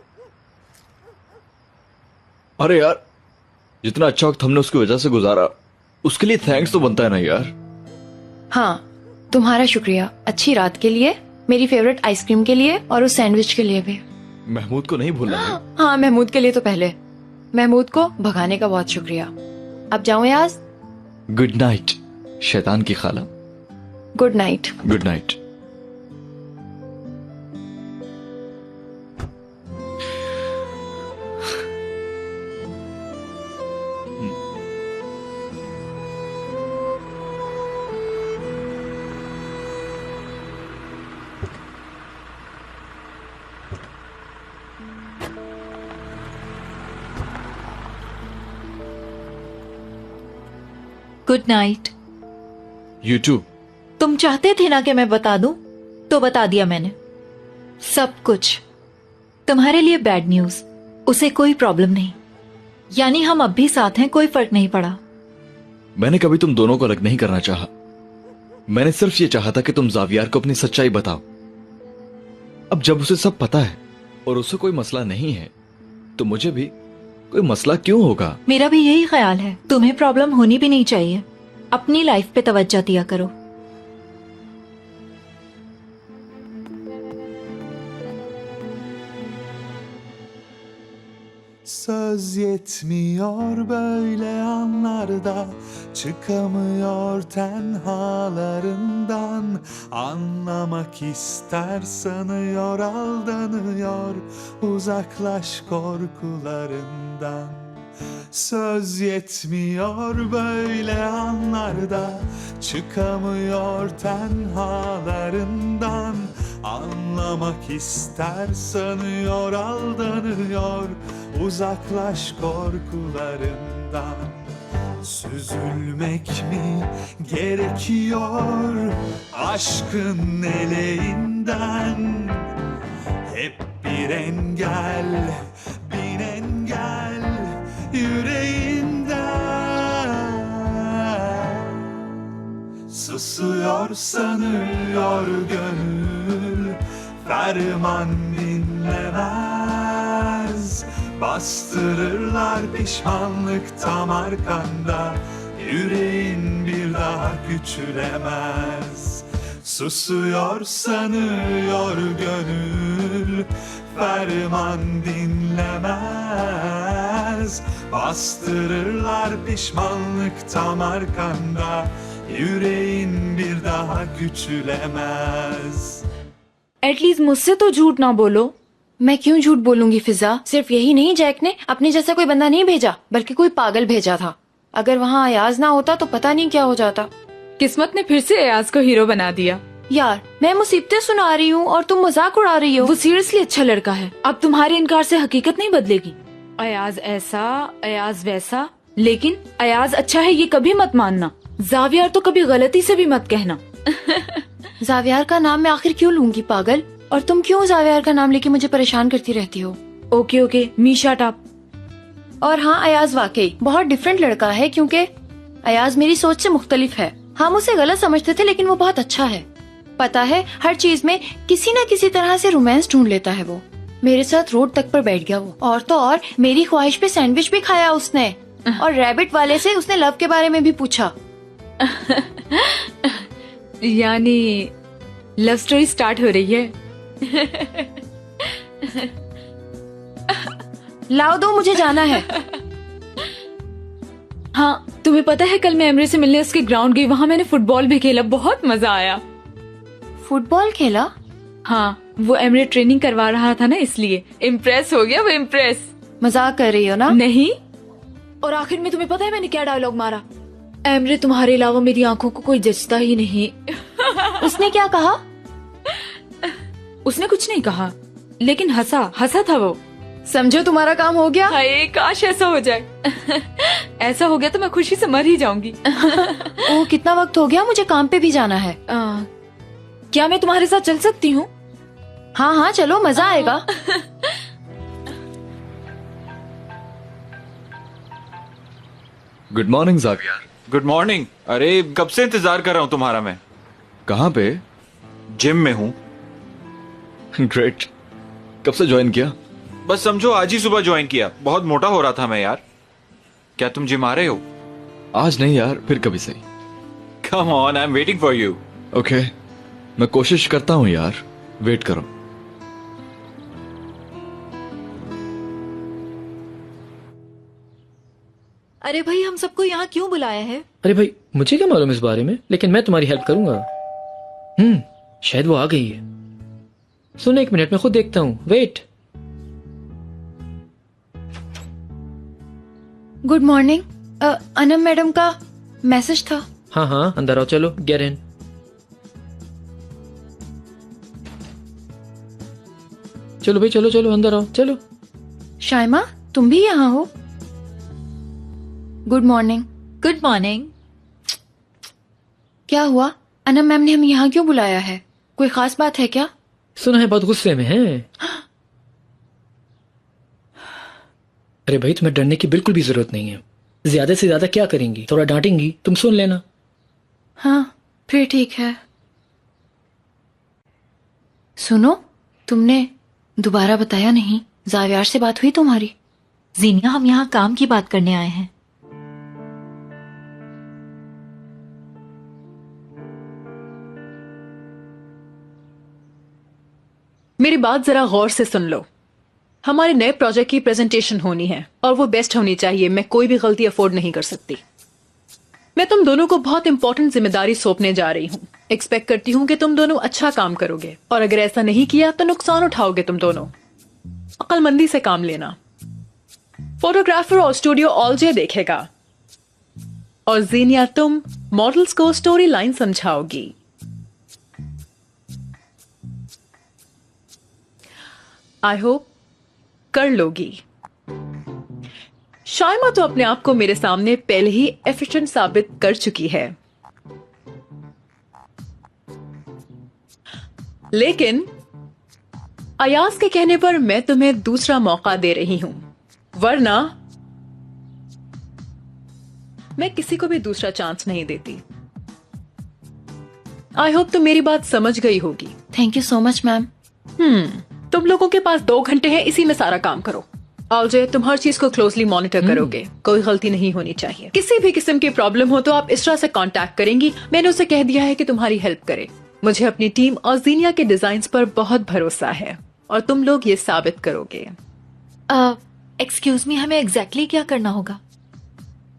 Speaker 3: अरे यार, जितना अच्छा वक्त हमने उसकी वजह से गुजारा, उसके लिए थैंक्स तो बनता है ना यार।
Speaker 2: हाँ, तुम्हारा शुक्रिया। अच्छी रात के लिए, मेरी फेवरेट आइसक्रीम के लिए और उस सैंडविच के लिए भी।
Speaker 3: महमूद को नहीं भूलना है।
Speaker 2: हाँ, महमूद के लिए तो पहले। महमूद को भगाने का बहुत शुक्रिया। अब जाऊं याज?
Speaker 3: गुड नाइट शैतान की खाला।
Speaker 2: Good night.
Speaker 3: Good night.
Speaker 10: Good night.
Speaker 3: You too.
Speaker 10: तुम चाहते थे ना कि मैं बता दूं, तो बता दिया मैंने सब कुछ। तुम्हारे लिए बैड न्यूज, उसे कोई प्रॉब्लम नहीं, यानी हम अब भी साथ हैं, कोई फर्क नहीं पड़ा।
Speaker 3: मैंने कभी तुम दोनों को अलग नहीं करना चाहा। मैंने सिर्फ ये चाहा था कि तुम जावियार को अपनी सच्चाई बताओ। अब जब उसे सब पता है और उसे कोई मसला नहीं है, तो मुझे भी कोई मसला क्यों होगा?
Speaker 10: मेरा भी यही ख्याल है, तुम्हें प्रॉब्लम होनी भी नहीं चाहिए। अपनी लाइफ पे तवज्जो दिया करो।
Speaker 14: Söz yetmiyor böyle anlarda, çıkamıyor tenhalarından. Anlamak ister sanıyor, aldanıyor, uzaklaş korkularından. Söz yetmiyor böyle anlarda, çıkamıyor tenhalarından. Anlamak ister sanıyor, aldanıyor, uzaklaş korkularından. Süzülmek mi gerekiyor aşkın eleğinden? Hep bir engel, bin engel yüreğinden. Susuyor sanıyor gönül, ferman dinlemez. Bastırırlar pişmanlık tam arkanda, yüreğin bir daha küçülemez. Susuyor sanıyor gönül, ferman dinlemez. Bastırırlar pişmanlık tam arkanda, yüreğin bir daha küçülemez.
Speaker 1: At least मुझसे तो झूठ ना बोलो।
Speaker 2: मैं क्यों झूठ बोलूंगी फिजा? सिर्फ यही नहीं, जैक ने अपने जैसा कोई बंदा नहीं भेजा, बल्कि कोई पागल भेजा था। अगर वहाँ अयाज ना होता तो पता नहीं क्या हो जाता।
Speaker 1: किस्मत ने फिर से अयाज को हीरो बना दिया।
Speaker 2: यार मैं मुसीबतें सुना रही हूँ और तुम मजाक उड़ा रही हो।
Speaker 1: वो सीरियसली अच्छा लड़का है। अब तुम्हारे इनकार से हकीकत नहीं बदलेगी। अयाज ऐसा, अयाज वैसा, लेकिन अयाज अच्छा है ये कभी मत मानना। जावियार तो कभी गलती से भी मत कहना।
Speaker 2: जावियार का नाम मैं आखिर क्यों लूंगी पागल? और तुम क्यों जावियार का नाम लेके मुझे परेशान करती रहती हो?
Speaker 1: ओके ओके, मी शट अप।
Speaker 2: और हाँ, अयाज वाकई बहुत डिफरेंट लड़का है, क्योंकि अयाज मेरी सोच से मुख्तलिफ है। हम उसे गलत समझते थे, लेकिन वो बहुत अच्छा है। पता है, हर चीज में किसी न किसी तरह से रोमांस ढूंढ लेता है वो। मेरे साथ रोड तक पर बैठ गया वो, और तो और मेरी ख्वाहिश पे सैंडविच भी खाया उसने। और रैबिट वाले से उसने लव के बारे में भी पूछा।
Speaker 1: यानी लव स्टोरी स्टार्ट हो रही है।
Speaker 2: लाओ दो, मुझे जाना है।
Speaker 1: हाँ, तुम्हें पता है कल मैं एमरे से मिलने उसके ग्राउंड गई, वहाँ मैंने फुटबॉल भी खेला, बहुत मजा आया।
Speaker 2: फुटबॉल खेला?
Speaker 1: हाँ, वो एमरे ट्रेनिंग करवा रहा था ना, इसलिए इम्प्रेस हो गया वो। इम्प्रेस?
Speaker 2: मजाक कर रही हो ना?
Speaker 1: नहीं। और आखिर में तुम्हें पता है मैंने क्या डायलॉग मारा? एमरे तुम्हारे अलावा मेरी आंखों को कोई जचता ही नहीं।
Speaker 2: उसने क्या कहा?
Speaker 1: उसने कुछ नहीं कहा, लेकिन हंसा हंसा था वो।
Speaker 2: समझो तुम्हारा काम हो गया।
Speaker 1: हाय, काश ऐसा हो जाए। ऐसा हो गया तो मैं खुशी से मर ही जाऊंगी।
Speaker 2: ओह, कितना वक्त हो गया, मुझे काम पे भी जाना है।
Speaker 1: क्या मैं तुम्हारे साथ चल सकती हूँ?
Speaker 2: हाँ हाँ चलो, मजा आएगा।
Speaker 3: Good morning Xavier.
Speaker 4: Good morning. अरे कब से इंतजार कर रहा हूँ तुम्हारा मैं।
Speaker 3: कहाँ पे?
Speaker 4: जिम में हूँ।
Speaker 3: ग्रेट। कब से ज्वाइन किया?
Speaker 4: बस समझो आज ही सुबह ज्वाइन किया। बहुत मोटा हो रहा था मैं यार। क्या तुम जिम आ रहे हो?
Speaker 3: आज नहीं यार, फिर कभी सही।
Speaker 4: Come on, I am waiting for you.
Speaker 3: Okay, मैं कोशिश करता हूँ यार, वेट करो।
Speaker 10: अरे भाई, हम सबको यहाँ क्यों बुलाया है?
Speaker 16: अरे भाई, मुझे क्या मालूम इस बारे में, लेकिन मैं तुम्हारी हेल्प करूंगा। शायद वो आ गई है। सुनो एक मिनट, मैं खुद देखता हूँ, wait.
Speaker 2: Good morning. Anam madam का मैसेज था।
Speaker 16: हाँ हाँ, अंदर आओ, चलो गेट इन। चलो भाई, चलो चलो अंदर आओ, चलो।
Speaker 2: शाइमा, तुम भी यहाँ हो? Good morning.
Speaker 10: Good morning.
Speaker 2: क्या हुआ? अनम मैम ने हमें यहाँ क्यों बुलाया है? कोई खास बात है क्या?
Speaker 16: सुना है बहुत गुस्से में है। अरे भाई, तुम्हें डरने की बिल्कुल भी जरूरत नहीं है। ज्यादा से ज्यादा क्या करेंगी, थोड़ा डांटेंगी, तुम सुन लेना।
Speaker 2: हाँ, फिर ठीक है। सुनो, तुमने दोबारा बताया नहीं, जावियार से बात हुई तुम्हारी?
Speaker 10: जीनिया, हम यहाँ काम की बात करने आए हैं।
Speaker 17: मेरी बात जरा गौर से सुन लो।
Speaker 10: हमारे नए प्रोजेक्ट की प्रेजेंटेशन होनी है और वो बेस्ट होनी चाहिए। मैं कोई भी गलती अफोर्ड नहीं कर सकती। मैं तुम दोनों को बहुत इंपॉर्टेंट जिम्मेदारी सौंपने जा रही हूँ। एक्सपेक्ट करती हूँ कि तुम दोनों अच्छा काम करोगे और अगर ऐसा नहीं किया तो नुकसान उठाओगे तुम दोनों। अक्लमंदी से काम लेना। फोटोग्राफर और स्टूडियो ऑलजे देखेगा और जीनिया तुम मॉडल्स को स्टोरी लाइन समझाओगी। आई होप कर लोगी। शाइमा तो अपने आप को मेरे सामने पहले ही एफिशिएंट साबित कर चुकी है, लेकिन अयाज के कहने पर मैं तुम्हें दूसरा मौका दे रही हूं, वरना मैं किसी को भी दूसरा चांस नहीं देती। आई होप तुम मेरी बात समझ गई होगी।
Speaker 2: Thank you so much ma'am.
Speaker 10: तुम लोगों के पास 2 घंटे हैं, इसी में सारा काम करो। ऑलजे तुम हर चीज को क्लोजली मॉनिटर करोगे, कोई गलती नहीं होनी चाहिए। किसी भी किस्म की प्रॉब्लम हो तो आप इसरा से कांटेक्ट करेंगी। मैंने उसे कह दिया है कि तुम्हारी हेल्प करे। मुझे अपनी टीम और जीनिया के डिजाइन्स पर बहुत भरोसा है और तुम लोग ये साबित करोगे।
Speaker 2: एक्सक्यूज मी, हमें एग्जैक्टली क्या करना होगा?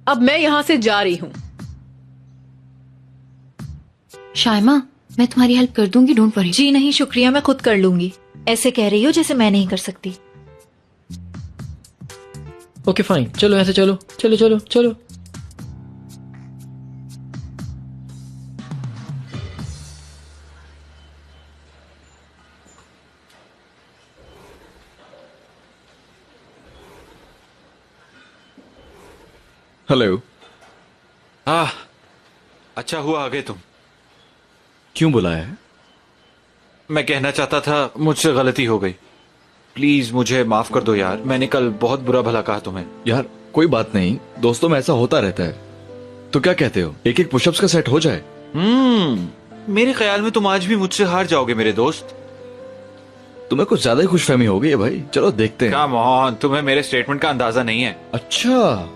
Speaker 10: अब मैं यहाँ से जा रही हूँ।
Speaker 2: शाइमा, मैं तुम्हारी हेल्प कर दूंगी, डोंट वरी। जी नहीं शुक्रिया, मैं खुद कर लूंगी। ऐसे कह रही हो जैसे मैं नहीं कर सकती।
Speaker 16: ओके फाइन, चलो ऐसे चलो चलो चलो चलो।
Speaker 3: हेलो।
Speaker 4: अच्छा हुआ आ गए तुम।
Speaker 3: क्यों बुलाया है?
Speaker 4: मैं कहना चाहता था मुझसे गलती हो गई। प्लीज मुझे माफ कर दो यार, मैंने कल बहुत बुरा भला कहा तुम्हें।
Speaker 3: यार कोई बात नहीं, दोस्तों में ऐसा होता रहता है। तो क्या कहते हो, एक एक पुशअप्स का सेट हो जाए?
Speaker 4: मेरे ख्याल में तुम आज भी मुझसे हार जाओगे मेरे दोस्त।
Speaker 3: तुम्हें कुछ ज्यादा ही खुशफहमी हो गई है भाई। चलो देखते हैं।
Speaker 4: कम ऑन, तुम्हें मेरे स्टेटमेंट का अंदाजा नहीं है।
Speaker 3: अच्छा,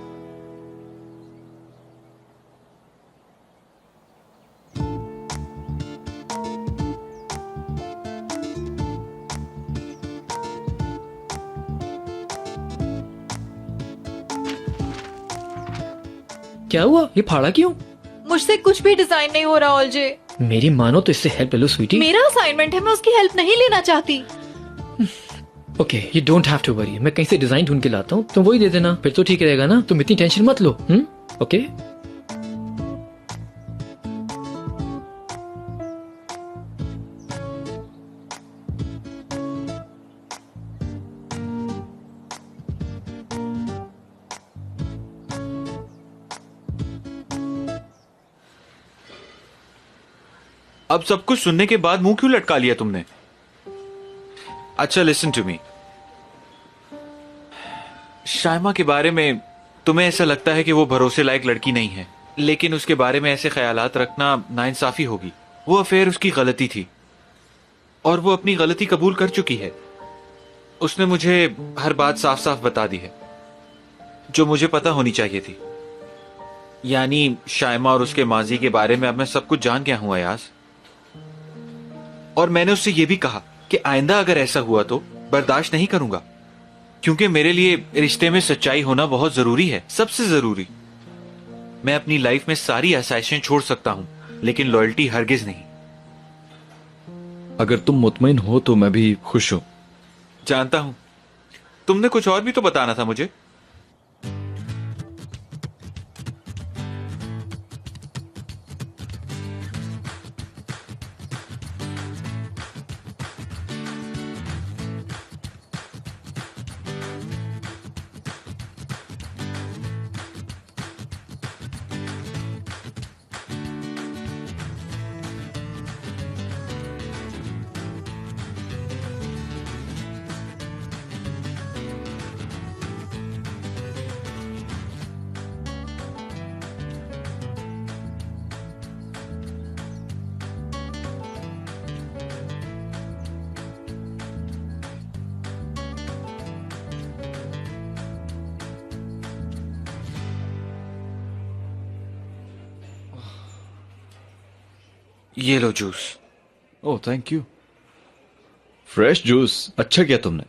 Speaker 16: क्या हुआ? ये फाड़ा क्यों?
Speaker 10: मुझसे कुछ भी डिजाइन नहीं हो रहा ऑलजे।
Speaker 16: मेरी मानो तो इससे हेल्प ले लो स्वीटी।
Speaker 10: मेरा असाइनमेंट है, मैं उसकी हेल्प नहीं लेना चाहती।
Speaker 16: Okay, you don't have to worry. मैं कहीं से डिजाइन ढूंढ के लाता हूँ, तुम वही दे देना, फिर तो ठीक रहेगा ना। तुम इतनी टेंशन मत लो। ओके
Speaker 4: अब सब कुछ सुनने के बाद मुंह क्यों लटका लिया तुमने? अच्छा लिसन टू मी। शाइमा के बारे में तुम्हें ऐसा लगता है कि वो भरोसे लायक लड़की नहीं है, लेकिन उसके बारे में ऐसे ख्यालात रखना नाइंसाफी होगी। वो अफेयर उसकी गलती थी और वो अपनी गलती कबूल कर चुकी है। उसने मुझे हर बात साफ साफ बता दी है जो मुझे पता होनी चाहिए थी। यानी शाइमा और उसके माजी के बारे में अब मैं सब कुछ जान गया हूं अयाज। और मैंने उससे यह भी कहा कि आइंदा अगर ऐसा हुआ तो बर्दाश्त नहीं करूंगा, क्योंकि मेरे लिए रिश्ते में सच्चाई होना बहुत जरूरी है, सबसे जरूरी। मैं अपनी लाइफ में सारी आसाइशें छोड़ सकता हूं, लेकिन लॉयल्टी हरगिज नहीं।
Speaker 3: अगर तुम मुतमईन हो तो मैं भी खुश हूं।
Speaker 4: जानता हूं। तुमने कुछ और भी तो बताना था मुझे। ये लो juice.
Speaker 3: Oh thank you. Fresh juice, अच्छा किया तुमने।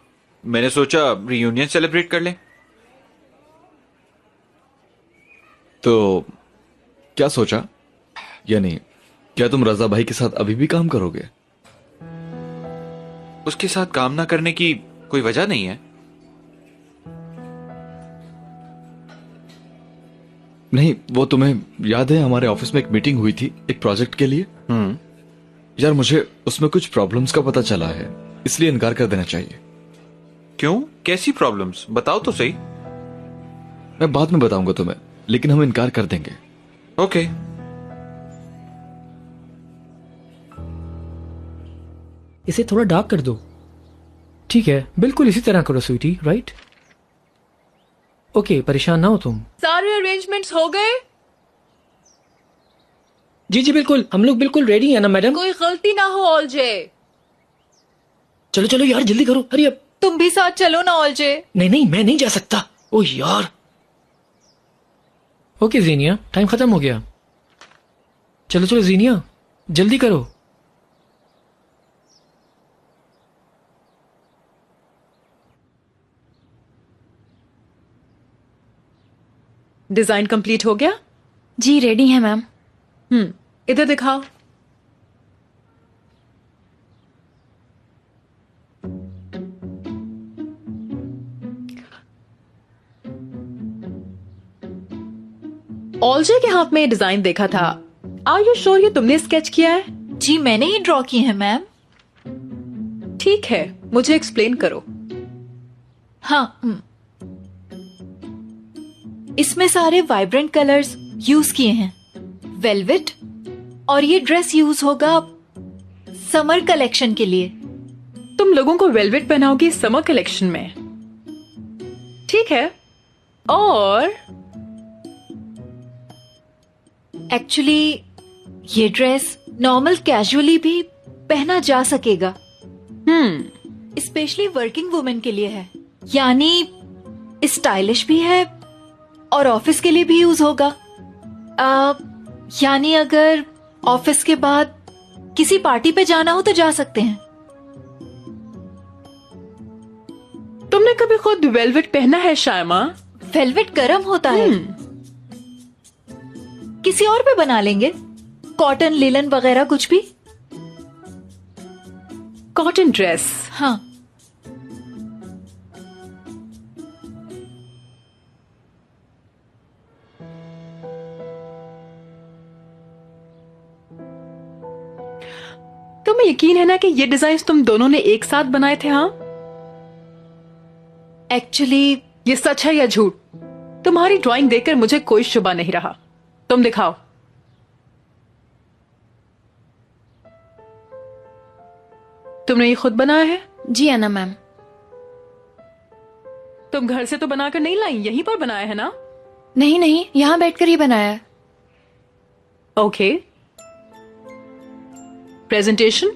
Speaker 4: मैंने सोचा रियूनियन सेलिब्रेट कर लें।
Speaker 3: तो क्या सोचा? यानी क्या तुम रजा भाई के साथ अभी भी काम करोगे?
Speaker 4: उसके साथ काम ना करने की कोई वजह नहीं है।
Speaker 3: नहीं, वो तुम्हें याद है हमारे ऑफिस में एक मीटिंग हुई थी एक प्रोजेक्ट के लिए? यार मुझे उसमें कुछ प्रॉब्लम्स का पता चला है, इसलिए इनकार कर देना चाहिए।
Speaker 4: क्यों? कैसी प्रॉब्लम्स? बताओ तो सही।
Speaker 3: मैं बाद में बताऊंगा तुम्हें, लेकिन हम इनकार कर देंगे।
Speaker 4: ओके।
Speaker 16: इसे थोड़ा डार्क कर दो। ठीक है, बिल्कुल इसी तरह करो स्वीटी, राइट? ओके, परेशान ना हो तुम।
Speaker 10: सारे अरेंजमेंट्स हो गए?
Speaker 16: जी जी बिल्कुल, हम लोग बिल्कुल रेडी है ना मैडम?
Speaker 10: कोई गलती ना हो ऑलजे।
Speaker 16: चलो चलो यार जल्दी करो, अरे अब।
Speaker 10: तुम भी साथ चलो ना ऑलजे।
Speaker 16: नहीं नहीं, मैं नहीं जा सकता। ओह यार। ओके जीनिया, टाइम खत्म हो गया। चलो चलो जीनिया, जल्दी करो।
Speaker 10: डिजाइन कंप्लीट हो गया?
Speaker 2: जी रेडी है मैम।
Speaker 10: इधर दिखाओ। ऑलजे के हाथ में ये डिजाइन देखा था। आर यू श्योर ये तुमने स्केच किया है?
Speaker 2: जी मैंने ही ड्रॉ की है मैम।
Speaker 10: ठीक है, मुझे एक्सप्लेन करो।
Speaker 2: हाँ, इसमें सारे वाइब्रेंट कलर्स यूज किए हैं। वेलवेट, और ये ड्रेस यूज होगा समर कलेक्शन के लिए।
Speaker 10: तुम लोगों को वेलवेट पहनाओगी समर कलेक्शन में? ठीक है। और
Speaker 2: एक्चुअली ये ड्रेस नॉर्मल कैजुअली भी पहना जा सकेगा। स्पेशली वर्किंग वुमेन के लिए है, यानी स्टाइलिश भी है और ऑफिस के लिए भी यूज होगा। यानी अगर ऑफिस के बाद किसी पार्टी पे जाना हो तो जा सकते हैं।
Speaker 10: तुमने कभी खुद वेलवेट पहना है शायमा?
Speaker 2: वेलवेट गर्म होता है। किसी और पे बना लेंगे, कॉटन, लिलन वगैरह कुछ भी।
Speaker 10: Cotton dress?
Speaker 2: हाँ।
Speaker 10: तुम्हें यकीन है ना कि ये डिजाइन तुम दोनों ने एक साथ बनाए थे? हाँ,
Speaker 2: एक्चुअली
Speaker 10: ये सच है या झूठ? तुम्हारी ड्राइंग देखकर मुझे कोई शुबा नहीं रहा। तुम दिखाओ। तुमने ये खुद बनाया है?
Speaker 2: जी अन्ना मैम।
Speaker 10: तुम घर से तो बनाकर नहीं लाई, यहीं पर बनाया है ना?
Speaker 2: नहीं नहीं, यहाँ बैठकर ही बनाया है।
Speaker 10: ओके। प्रेजेंटेशन?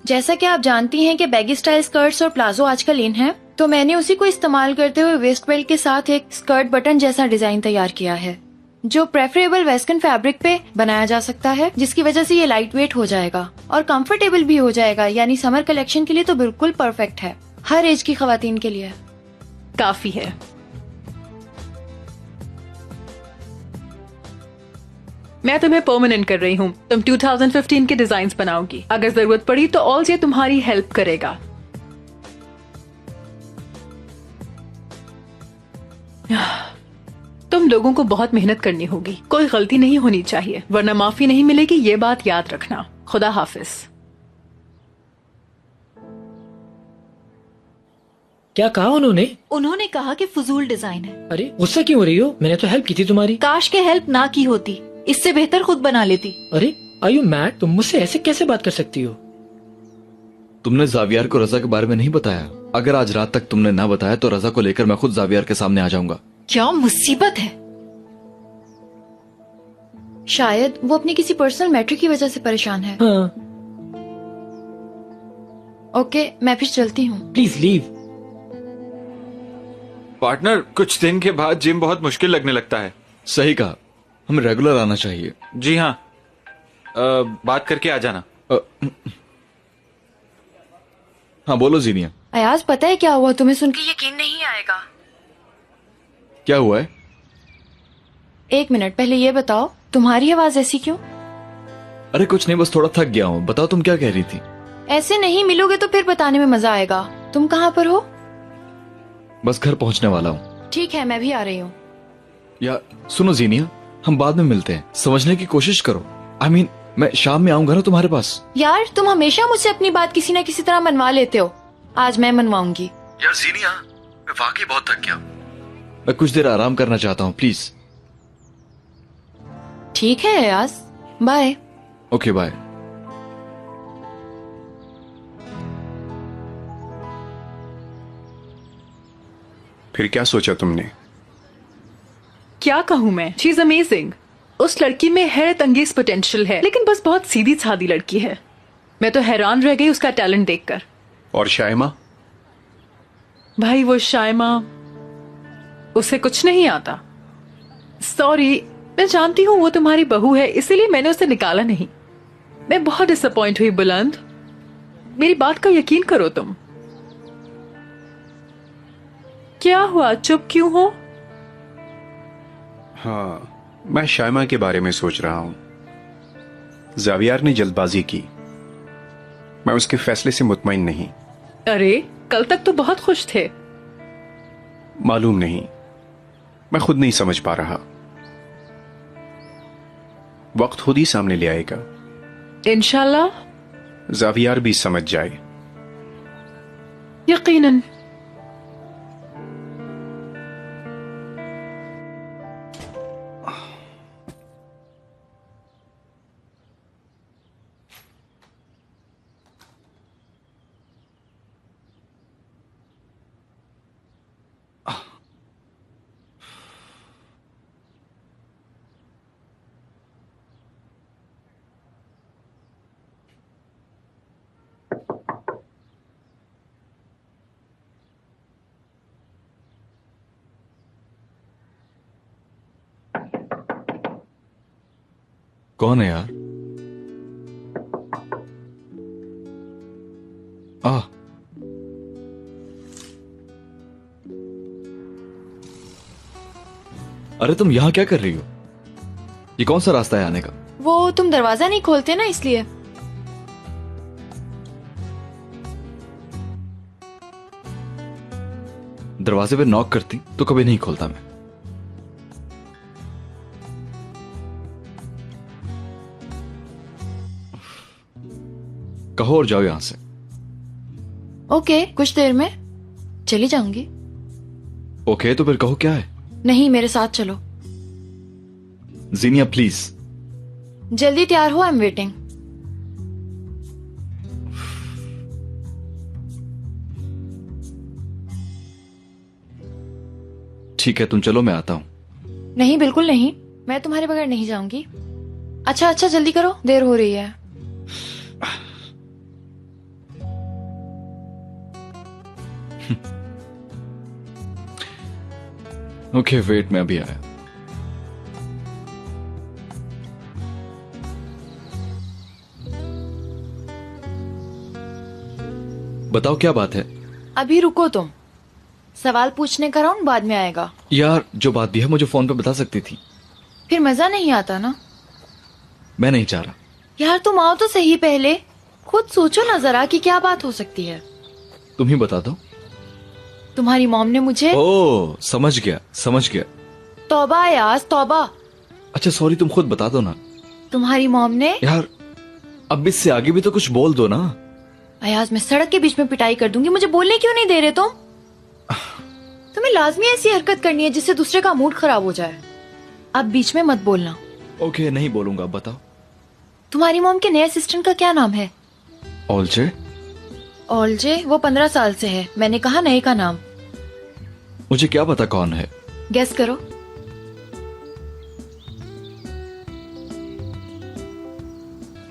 Speaker 2: जैसा कि आप जानती हैं कि बैगी स्टाइल स्कर्ट्स और प्लाजो आजकल इन है, तो मैंने उसी को इस्तेमाल करते हुए वेस्ट बेल्ट के साथ एक स्कर्ट बटन जैसा डिजाइन तैयार किया है, जो प्रेफरेबल वेस्टर्न फैब्रिक पे बनाया जा सकता है, जिसकी वजह से ये लाइट वेट हो जाएगा और कंफर्टेबल भी हो जाएगा। यानी समर कलेक्शन के लिए तो बिल्कुल परफेक्ट है, हर एज की खवातीन के लिए।
Speaker 10: काफी है। मैं तुम्हें परमानेंट कर रही हूँ। तुम 2015 के डिजाइन्स बनाओगी। अगर जरूरत पड़ी तो ऑलजे तुम्हारी हेल्प करेगा। तुम लोगों को बहुत मेहनत करनी होगी, कोई गलती नहीं होनी चाहिए, वरना माफी नहीं मिलेगी, ये बात याद रखना। खुदा हाफिज।
Speaker 16: क्या कहा उन्होंने?
Speaker 2: उन्होंने कहा कि फजूल डिजाइन है।
Speaker 16: अरे गुस्सा क्यों हो रही हो? मैंने तो हेल्प की थी तुम्हारी।
Speaker 2: काश के हेल्प ना की होती, इससे बेहतर खुद बना लेती।
Speaker 16: अरे आर यू मैड? तुम मुझसे ऐसे कैसे बात कर सकती हो?
Speaker 3: तुमने जावियर को रजा के बारे में नहीं बताया। अगर आज रात तक तुमने ना बताया तो रजा को लेकर मैं खुद जावियर के सामने आ जाऊंगा।
Speaker 2: क्या मुसीबत है। शायद वो अपनी किसी पर्सनल मैटर की वजह से परेशान है।
Speaker 16: हाँ।
Speaker 2: ओके, मैं फिर चलती हूँ।
Speaker 16: Please leave.
Speaker 4: पार्टनर, कुछ दिन के बाद जिम बहुत मुश्किल लगने लगता है।
Speaker 3: सही कहा, हमें रेगुलर आना चाहिए।
Speaker 4: जी हाँ। बात करके आ जाना।
Speaker 3: हाँ बोलो जीनिया।
Speaker 2: अयाज पता है क्या हुआ, तुम्हें सुन के यकीन नहीं आएगा।
Speaker 3: क्या हुआ है?
Speaker 2: एक मिनट, पहले ये बताओ तुम्हारी आवाज ऐसी क्यों?
Speaker 3: अरे कुछ नहीं, बस थोड़ा थक गया हूँ। बताओ तुम क्या कह रही थी?
Speaker 2: ऐसे नहीं मिलोगे तो फिर बताने में मजा आएगा। तुम कहाँ पर हो?
Speaker 3: बस घर पहुँचने वाला हूँ।
Speaker 2: ठीक है, मैं भी आ रही हूँ।
Speaker 3: यार सुनो जीनिया, हम बाद में मिलते हैं, समझने की कोशिश करो। I mean, मैं शाम में आऊंगा ना तुम्हारे पास।
Speaker 2: यार तुम हमेशा मुझसे अपनी बात किसी न किसी तरह मनवा लेते हो, आज मैं मनवाऊंगी।
Speaker 3: यार जीनिया, मैं वाकई बहुत थक गया, मैं कुछ देर आराम करना चाहता हूँ, प्लीज।
Speaker 2: ठीक है अयाज, बाय।
Speaker 3: Okay bye.
Speaker 9: फिर क्या सोचा तुमने?
Speaker 10: क्या कहूँ मैं, शी इज अमेजिंग। उस लड़की में हैरत अंगेज पोटेंशियल है, लेकिन बस बहुत सीधी सादी लड़की है। मैं तो हैरान रह गई उसका टैलेंट देखकर।
Speaker 9: और शाइमा?
Speaker 10: भाई वो शाइमा, उसे कुछ नहीं आता। सॉरी, मैं जानती हूँ वो तुम्हारी बहू है, इसीलिए मैंने उसे निकाला नहीं। मैं बहुत डिसअपॉइंट हुई बुलंद, मेरी बात का यकीन करो तुम। क्या हुआ, चुप क्यों हो?
Speaker 9: हाँ, मैं शाइमा के बारे में सोच रहा हूं। जावियार ने जल्दबाजी की, मैं उसके फैसले से मुतमईन नहीं।
Speaker 10: अरे कल तक तो बहुत खुश थे।
Speaker 9: मालूम नहीं, मैं खुद नहीं समझ पा रहा। वक्त खुद ही सामने ले आएगा।
Speaker 10: इंशाल्लाह
Speaker 9: जावियार भी समझ जाए।
Speaker 10: यकीनन।
Speaker 3: कौन है यार? आ अरे तुम यहां क्या कर रही हो? ये कौन सा रास्ता है आने का?
Speaker 2: वो तुम दरवाजा नहीं खोलते ना, इसलिए।
Speaker 3: दरवाजे पे नॉक करती तो कभी नहीं खोलता मैं। कहो और जाओ यहां से।
Speaker 2: ओके, कुछ देर में चली जाऊंगी।
Speaker 3: ओके तो फिर कहो क्या है?
Speaker 2: नहीं, मेरे साथ चलो।
Speaker 3: जीनिया प्लीज।
Speaker 2: जल्दी तैयार हो, आई एम वेटिंग।
Speaker 3: ठीक है तुम चलो, मैं आता हूं।
Speaker 2: नहीं, बिल्कुल नहीं, मैं तुम्हारे बगैर नहीं जाऊंगी। अच्छा अच्छा, जल्दी करो, देर हो रही है।
Speaker 3: ओके वेट, मैं अभी आया। बताओ क्या बात है?
Speaker 2: अभी रुको तुम, सवाल पूछने का राउंड बाद में आएगा।
Speaker 3: यार जो बात भी है मुझे फोन पे बता सकती थी।
Speaker 2: फिर मजा नहीं आता ना।
Speaker 3: मैं नहीं चाह रहा।
Speaker 2: यार तुम आओ तो सही, पहले खुद सोचो ना जरा कि क्या बात हो सकती है।
Speaker 3: तुम ही बता दो।
Speaker 2: तुम्हारी मॉम ने मुझे।
Speaker 3: ओह समझ गया समझ गया।
Speaker 2: तौबा अयाज, तौबा।
Speaker 3: अच्छा सॉरी, तुम खुद बता दो ना।
Speaker 2: तुम्हारी मॉम ने।
Speaker 3: यार अब इससे आगे भी तो कुछ बोल दो ना।
Speaker 2: अयाज, मैं सड़क के बीच में पिटाई कर दूंगी, मुझे बोलने क्यों नहीं दे रहे तुम? तुम्हें लाजमी ऐसी हरकत करनी है जिससे दूसरे का मूड खराब हो जाए। अब बीच में मत बोलना।
Speaker 3: ओके नहीं बोलूंगा, बताओ।
Speaker 2: तुम्हारी मॉम के नए असिस्टेंट का क्या नाम है?
Speaker 3: ऑलजे।
Speaker 2: ऑलजे? वो 15 साल से है। मैंने कहा नए का नाम।
Speaker 3: मुझे क्या पता कौन है।
Speaker 2: गेस करो।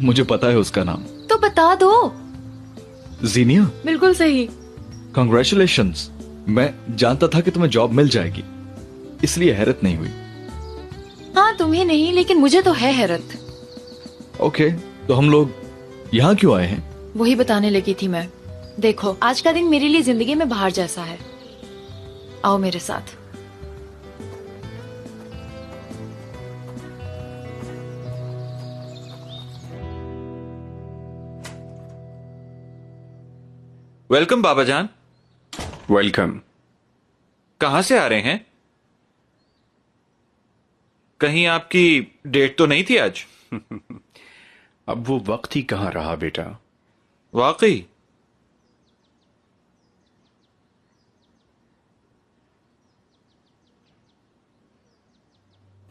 Speaker 3: मुझे पता है उसका नाम।
Speaker 2: तो बता दो।
Speaker 3: जीनिया।
Speaker 2: बिल्कुल सही।
Speaker 3: कांग्रेचुलेशंस। मैं जानता था कि तुम्हें जॉब मिल जाएगी, इसलिए हैरत नहीं हुई।
Speaker 2: हाँ तुम्हें नहीं, लेकिन मुझे तो है हैरत।
Speaker 3: ओके तो हम लोग यहाँ क्यों आए हैं?
Speaker 2: वही बताने लगी थी मैं। देखो, आज का दिन मेरे लिए जिंदगी में बाहर जैसा है। आओ मेरे साथ।
Speaker 4: वेलकम बाबा जान।
Speaker 9: वेलकम।
Speaker 4: कहां से आ रहे हैं? कहीं आपकी डेट तो नहीं थी आज?
Speaker 9: अब वो वक्त ही कहां रहा बेटा।
Speaker 4: वाकई?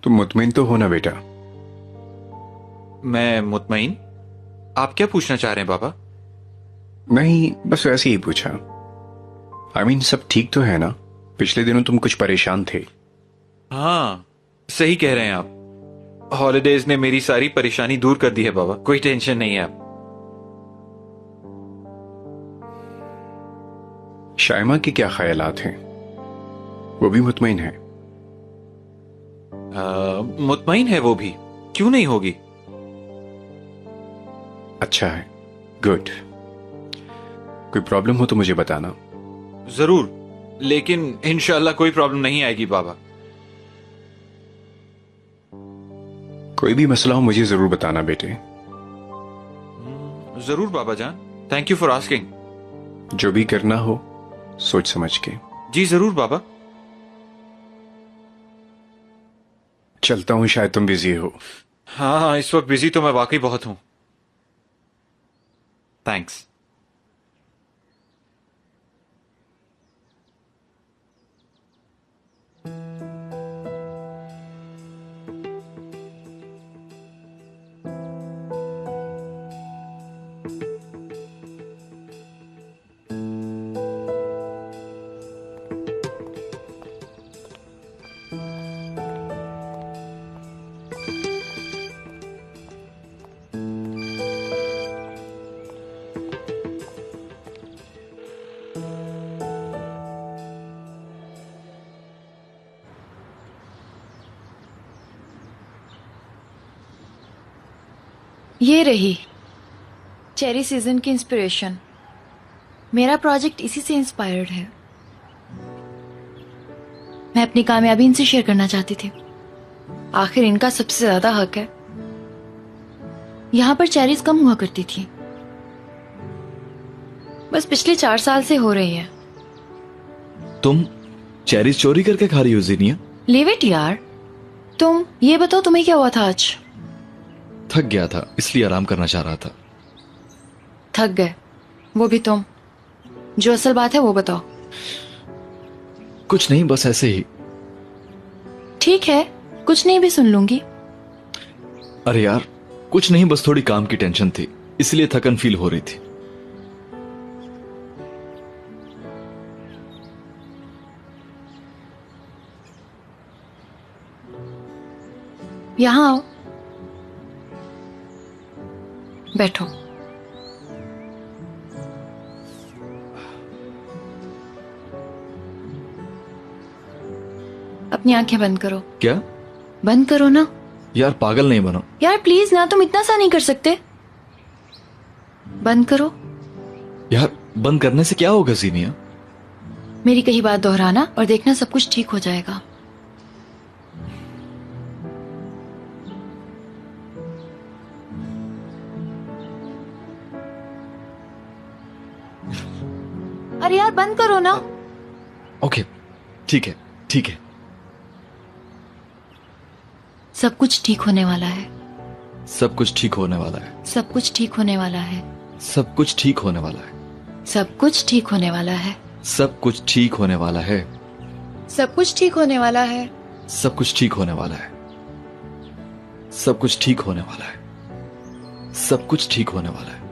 Speaker 9: तुम मुतमिन तो हो ना बेटा?
Speaker 4: मैं मुतमईन? आप क्या पूछना चाह रहे हैं बाबा?
Speaker 9: नहीं, बस वैसे ही पूछा। आई मीन सब ठीक तो है ना? पिछले दिनों तुम कुछ परेशान थे।
Speaker 4: हाँ, सही कह रहे हैं आप। हॉलिडेज ने मेरी सारी परेशानी दूर कर दी है बाबा, कोई टेंशन नहीं है आप।
Speaker 9: शाइमा के क्या ख्यालात हैं? वो भी मुतमईन है?
Speaker 4: मुतमईन है वो भी, क्यों नहीं होगी।
Speaker 9: अच्छा है, गुड। कोई प्रॉब्लम हो तो मुझे बताना।
Speaker 4: जरूर, लेकिन इंशाल्लाह कोई प्रॉब्लम नहीं आएगी बाबा।
Speaker 9: कोई भी मसला हो मुझे जरूर बताना बेटे।
Speaker 4: जरूर बाबा जान, थैंक यू फॉर आस्किंग।
Speaker 9: जो भी करना हो सोच समझ के।
Speaker 4: जी जरूर बाबा।
Speaker 9: चलता हूं, शायद तुम बिजी हो।
Speaker 4: हाँ, इस वक्त बिजी तो मैं वाकई बहुत हूं। थैंक्स।
Speaker 2: ये रही चेरी सीजन की इंस्पिरेशन। मेरा प्रोजेक्ट इसी से इंस्पायर्ड है। मैं अपनी कामयाबी इनसे शेयर करना चाहती थी। आखिर इनका सबसे ज्यादा हक है। यहां पर चेरीज कम हुआ करती थी, बस पिछले 4 साल से हो रही है।
Speaker 3: तुम चेरीज चोरी करके खा रही हो जीनिया?
Speaker 2: लीव इट यार। तुम ये बताओ, तुम्हें क्या हुआ था आज?
Speaker 3: थक गया था, इसलिए आराम करना चाह रहा था।
Speaker 2: थक गए? वो भी तुम? जो असल बात है वो बताओ।
Speaker 3: कुछ नहीं, बस ऐसे ही।
Speaker 2: ठीक है, कुछ नहीं भी सुन लूंगी।
Speaker 3: अरे यार कुछ नहीं, बस थोड़ी काम की टेंशन थी, इसलिए थकन फील हो रही थी।
Speaker 2: यहां आओ, बैठो। अपनी आंखें बंद करो।
Speaker 3: क्या?
Speaker 2: बंद करो ना।
Speaker 3: यार पागल नहीं बनो।
Speaker 2: यार प्लीज ना, तुम इतना सा नहीं कर सकते। बंद करो।
Speaker 3: यार बंद करने से क्या होगा जीनिया?
Speaker 2: मेरी कही बात दोहराना और देखना सब कुछ ठीक हो जाएगा। अरे यार बंद करो ना।
Speaker 3: ओके ठीक है, ठीक है।
Speaker 2: सब कुछ ठीक होने वाला है।
Speaker 3: सब कुछ ठीक होने वाला है।
Speaker 2: सब कुछ ठीक होने वाला है।
Speaker 3: सब कुछ ठीक होने वाला है।
Speaker 2: सब कुछ ठीक होने वाला है।
Speaker 3: सब कुछ ठीक होने वाला है।
Speaker 2: सब कुछ ठीक होने वाला है।
Speaker 3: सब कुछ ठीक होने वाला है। सब कुछ ठीक होने वाला है। सब कुछ ठीक होने वाला है।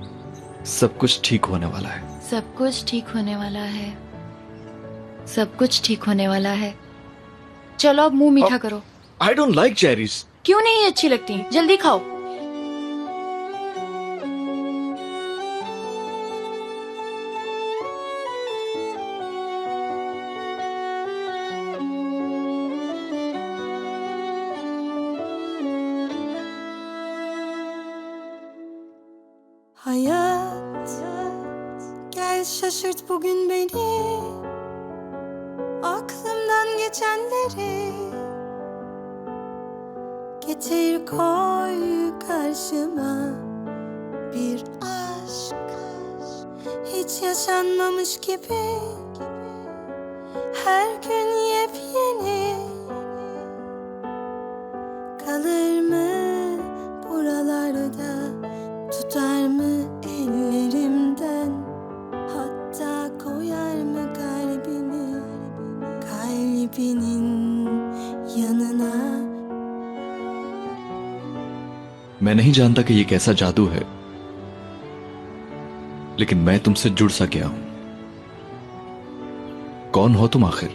Speaker 3: सब कुछ ठीक होने वाला है।
Speaker 2: सब कुछ ठीक होने वाला है। सब कुछ ठीक होने वाला है। चलो अब मुंह मीठा करो।
Speaker 3: I don't like cherries.
Speaker 2: क्यों नहीं अच्छी लगती? जल्दी खाओ।
Speaker 17: Hayat şaşırt bugün beni, aklımdan geçenleri getir koy karşıma. Bir aşk hiç yaşanmamış gibi, her gün yepyeni. Kalır mı buralarda, tutar mı ellerimden, hatta koyar mı kalbini kalbinin yanına.
Speaker 3: मैं नहीं जानता कि ये कैसा जादू है, लेकिन मैं तुमसे जुड़ सा गया हूं। कौन हो तुम आखिर?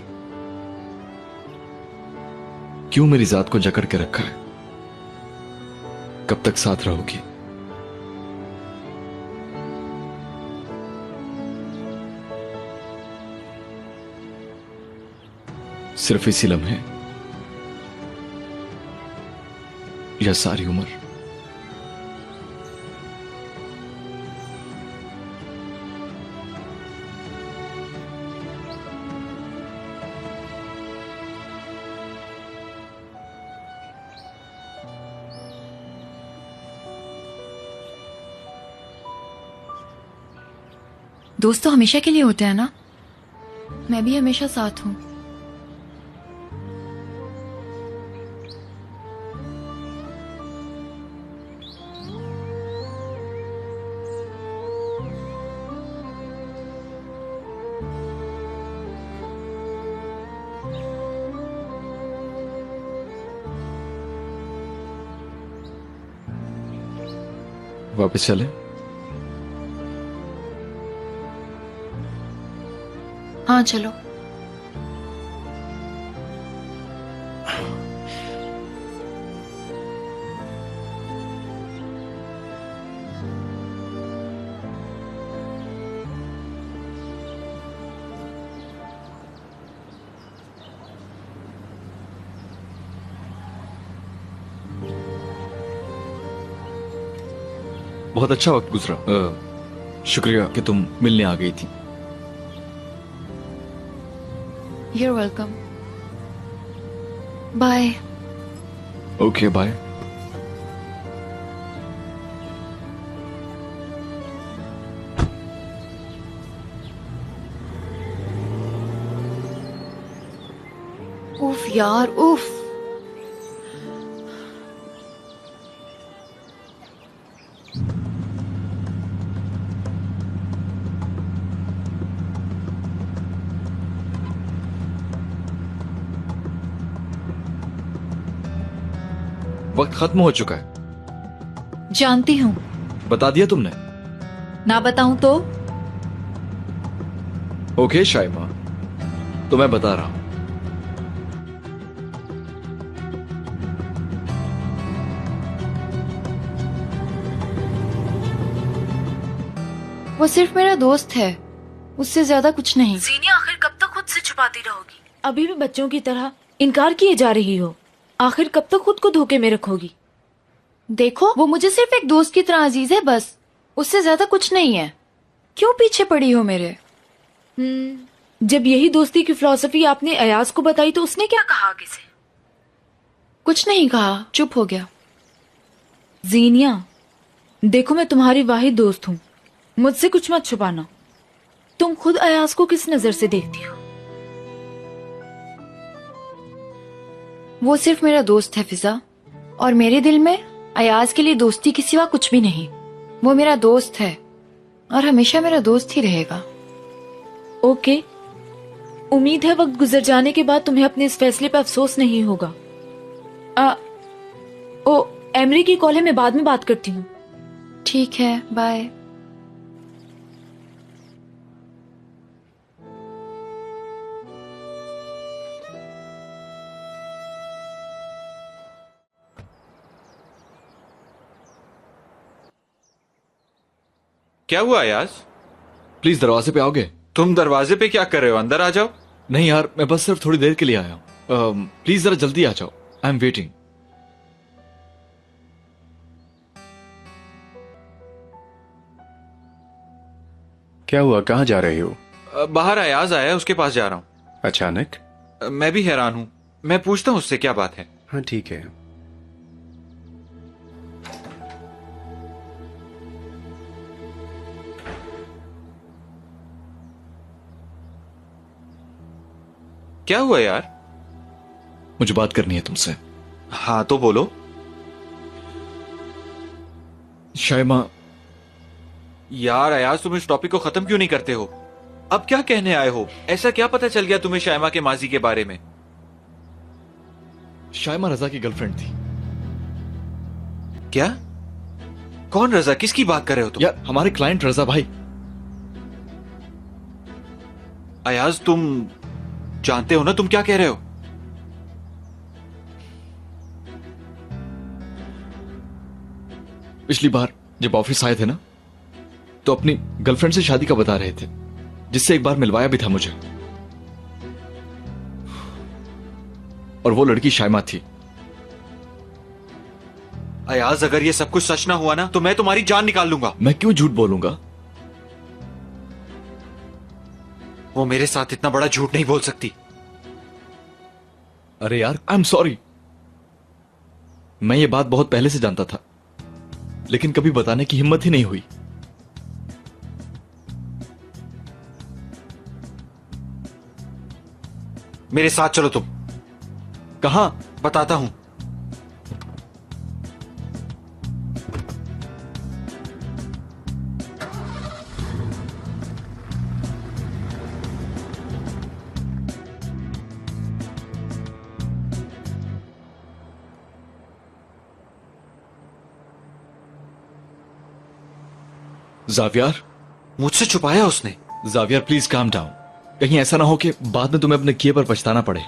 Speaker 3: क्यों मेरी जात को जकड़ के रखा है? कब तक साथ रहोगी? सिर्फ इसी लम्हे या सारी उम्र?
Speaker 2: दोस्त तो हमेशा के लिए होते हैं ना, मैं भी हमेशा साथ हूं।
Speaker 3: वापस चले?
Speaker 2: हाँ चलो।
Speaker 3: बहुत अच्छा वक्त गुजरा। शुक्रिया कि तुम मिलने आ गई थी।
Speaker 2: You're welcome. Bye.
Speaker 3: Okay bye.
Speaker 2: उफ यार उफ।
Speaker 3: वक्त खत्म हो चुका है।
Speaker 1: जानती हूँ।
Speaker 3: बता दिया तुमने?
Speaker 1: ना बताऊं तो?
Speaker 3: ओके शाइमा, तो मैं बता रहा हूं।
Speaker 2: वो सिर्फ मेरा दोस्त है, उससे ज्यादा कुछ नहीं।
Speaker 1: जीनिया आखिर कब तक खुद से छुपाती रहोगी? अभी भी बच्चों की तरह इनकार किए जा रही हो। आखिर कब तक खुद को धोखे में रखोगी?
Speaker 2: देखो वो मुझे सिर्फ एक दोस्त की तरह अजीज है, बस उससे ज्यादा कुछ नहीं है। क्यों पीछे पड़ी हो मेरे?
Speaker 1: जब यही दोस्ती की फिलॉसफी आपने अयाज को बताई तो उसने क्या कहा आगे से?
Speaker 2: कुछ नहीं कहा, चुप हो गया।
Speaker 1: जीनिया देखो, मैं तुम्हारी वाहिद दोस्त हूँ, मुझसे कुछ मत छुपाना। तुम खुद अयाज को किस नजर से देखती हो?
Speaker 2: वो सिर्फ मेरा दोस्त है फिजा, और मेरे दिल में अयाज के लिए दोस्ती के सिवा कुछ भी नहीं। वो मेरा दोस्त है और हमेशा मेरा दोस्त ही रहेगा।
Speaker 1: ओके, उम्मीद है वक्त गुजर जाने के बाद तुम्हें अपने इस फैसले पर अफसोस नहीं होगा। ओ एमरी की कॉल है, मैं बाद में बात करती हूँ।
Speaker 2: ठीक है, बाय।
Speaker 4: क्या हुआ अयाज?
Speaker 3: प्लीज दरवाजे पे आओगे?
Speaker 4: तुम दरवाजे पे क्या कर रहे हो? अंदर आ जाओ।
Speaker 3: नहीं यार, मैं बस सिर्फ थोड़ी देर के लिए आया हूं। प्लीज जरा जल्दी आ जाओ, आई एम वेटिंग।
Speaker 9: क्या हुआ, कहाँ जा रहे हो?
Speaker 4: बाहर अयाज आया है, उसके पास जा रहा हूँ।
Speaker 9: अचानक?
Speaker 4: मैं भी हैरान हूँ। मैं पूछता हूँ उससे क्या बात है।
Speaker 9: हाँ ठीक है।
Speaker 4: क्या हुआ यार?
Speaker 3: मुझे बात करनी है तुमसे।
Speaker 4: हाँ तो बोलो।
Speaker 3: शाइमा।
Speaker 4: यार अयाज, तुम इस टॉपिक को खत्म क्यों नहीं करते हो? अब क्या कहने आए हो? ऐसा क्या पता चल गया तुम्हें शाइमा के माजी के बारे में?
Speaker 3: शाइमा रजा की गर्लफ्रेंड थी।
Speaker 4: क्या? कौन रजा? किसकी बात कर रहे हो तुम?
Speaker 3: यार हमारे क्लाइंट रजा भाई।
Speaker 4: अयाज, तुम जानते हो ना तुम क्या कह रहे हो?
Speaker 3: पिछली बार जब ऑफिस आए थे ना, तो अपनी गर्लफ्रेंड से शादी का बता रहे थे, जिससे एक बार मिलवाया भी था मुझे। और वो लड़की शाइमा थी।
Speaker 4: अयाज, अगर ये सब कुछ सच ना हुआ ना, तो मैं तुम्हारी जान निकाल लूंगा।
Speaker 3: मैं क्यों झूठ बोलूंगा?
Speaker 4: वो मेरे साथ इतना बड़ा झूठ नहीं बोल सकती।
Speaker 3: अरे यार, आई एम सॉरी। मैं ये बात बहुत पहले से जानता था, लेकिन कभी बताने की हिम्मत ही नहीं हुई।
Speaker 4: मेरे साथ चलो तुम।
Speaker 3: कहां?
Speaker 4: बताता हूं।
Speaker 3: जावियर।
Speaker 4: मुझसे छुपाया उसने?
Speaker 3: Xavier please calm down. कहीं ऐसा ना हो कि बाद में तुम्हें अपने किए पर पछताना पड़े।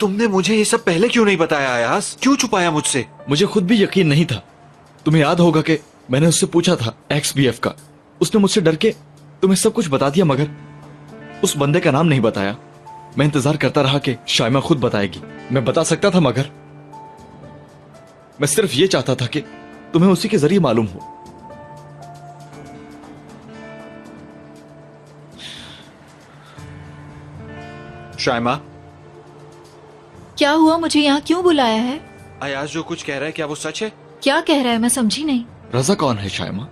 Speaker 4: तुमने मुझे ये सब पहले क्यों नहीं बताया अयाज? क्यों छुपाया मुझसे?
Speaker 3: मुझे खुद भी यकीन नहीं था। तुम्हें याद होगा कि मैंने उससे पूछा था XBF का। उसने मुझसे डर के तुम्हें सब कुछ बता दिया, मगर उस बंदे का नाम नहीं बताया। मैं इंतजार करता रहा कि शाइमा खुद बताएगी। मैं बता सकता था, मगर मैं सिर्फ ये चाहता था कि तुम्हें उसी के जरिए मालूम हो।
Speaker 4: शाइमा,
Speaker 10: क्या हुआ? मुझे यहाँ क्यों बुलाया है?
Speaker 4: अयाज जो कुछ कह रहा है, क्या वो सच है?
Speaker 10: क्या कह रहा है? मैं समझी नहीं।
Speaker 3: रजा कौन है शाइमा?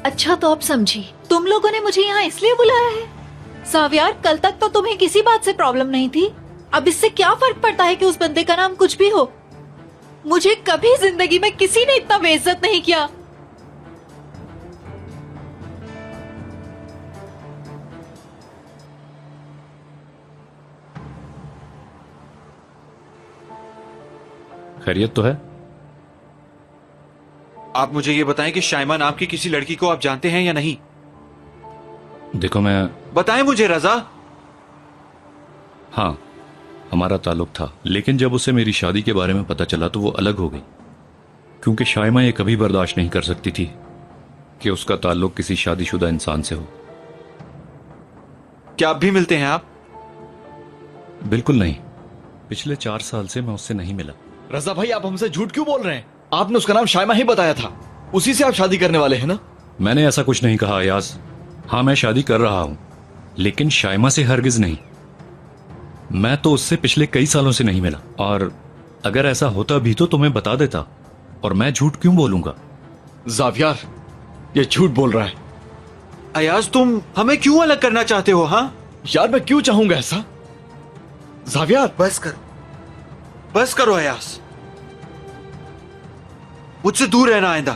Speaker 10: अच्छा तो अब समझी। तुम लोगों ने मुझे यहाँ इसलिए बुलाया है? जावियर, कल तक तो तुम्हें किसी बात से प्रॉब्लम नहीं थी। अब इससे क्या फर्क पड़ता है कि उस बंदे का नाम कुछ भी हो? मुझे कभी जिंदगी में किसी ने इतना बेइज्जत नहीं किया।
Speaker 8: खैरियत तो है?
Speaker 4: आप मुझे ये बताएं कि शाइमा नाम की किसी लड़की को आप जानते हैं या नहीं?
Speaker 8: देखो, मैं
Speaker 4: बताएं मुझे रजा।
Speaker 18: हाँ, हमारा ताल्लुक था, लेकिन जब उसे मेरी शादी के बारे में पता चला तो वो अलग हो गई, क्योंकि शाइमा ये कभी बर्दाश्त नहीं कर सकती थी कि उसका ताल्लुक किसी शादीशुदा इंसान से हो।
Speaker 4: क्या अब भी मिलते हैं आप?
Speaker 18: बिल्कुल नहीं। पिछले 4 साल से मैं उससे नहीं मिला।
Speaker 3: रजा भाई, आप हमसे झूठ क्यों बोल रहे हैं? आपने उसका नाम शाइमा ही बताया था। उसी से आप शादी करने वाले हैं ना?
Speaker 18: मैंने ऐसा कुछ नहीं कहा अयाज। हाँ, मैं शादी कर रहा हूं, लेकिन शाइमा से हरगिज नहीं। मैं तो उससे पिछले कई सालों से नहीं मिला, और अगर ऐसा होता भी तो तुम्हें बता देता, और मैं झूठ क्यों बोलूंगा?
Speaker 3: जावियर, ये झूठ बोल रहा है।
Speaker 4: अयाज, तुम हमें क्यों अलग करना चाहते हो? हाँ
Speaker 3: यार, मैं क्यों चाहूंगा ऐसा? जावियर,
Speaker 4: बस करो अयाज। मुझसे दूर रहना आइंदा।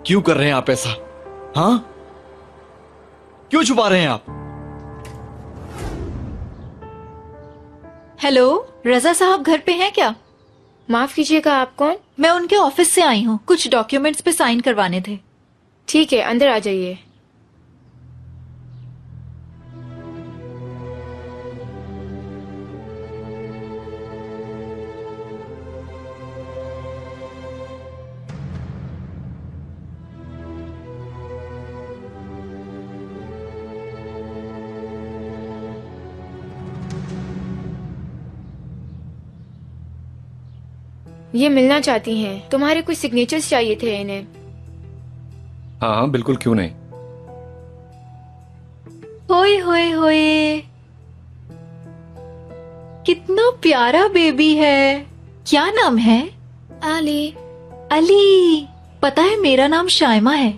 Speaker 3: क्यों कर रहे हैं आप ऐसा? हाँ, क्यों छुपा रहे हैं आप?
Speaker 10: हेलो, रजा साहब घर पे हैं क्या?
Speaker 2: माफ कीजिएगा, आप कौन?
Speaker 10: मैं उनके ऑफिस से आई हूँ। कुछ डॉक्यूमेंट्स पे साइन करवाने थे।
Speaker 2: ठीक है, अंदर आ जाइए। ये मिलना चाहती हैं। तुम्हारे कुछ सिग्नेचर्स चाहिए थे इन्हें।
Speaker 18: हाँ हाँ बिल्कुल, क्यों नहीं।
Speaker 10: होए होए होए, कितना प्यारा बेबी है। क्या नाम है?
Speaker 2: अली।
Speaker 10: अली। पता है मेरा नाम शाइमा है।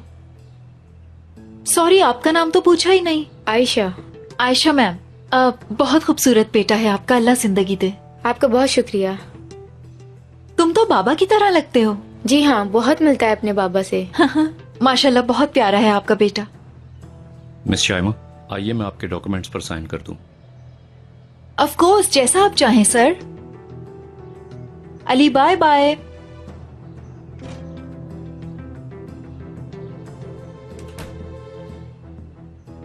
Speaker 10: सॉरी, आपका नाम तो पूछा ही नहीं।
Speaker 2: आयशा।
Speaker 10: आयशा मैम, बहुत खूबसूरत बेटा है आपका, अल्लाह जिंदगी दे।
Speaker 2: आपका बहुत शुक्रिया।
Speaker 10: तुम तो बाबा की तरह लगते हो।
Speaker 2: जी हाँ, बहुत मिलता है अपने बाबा से।
Speaker 10: माशाल्लाह, बहुत प्यारा है आपका बेटा।
Speaker 18: मिस शाइमा, आइए मैं आपके डॉक्यूमेंट्स पर साइन कर दूं।
Speaker 10: ऑफ कोर्स, जैसा आप चाहें सर। Ali bye bye.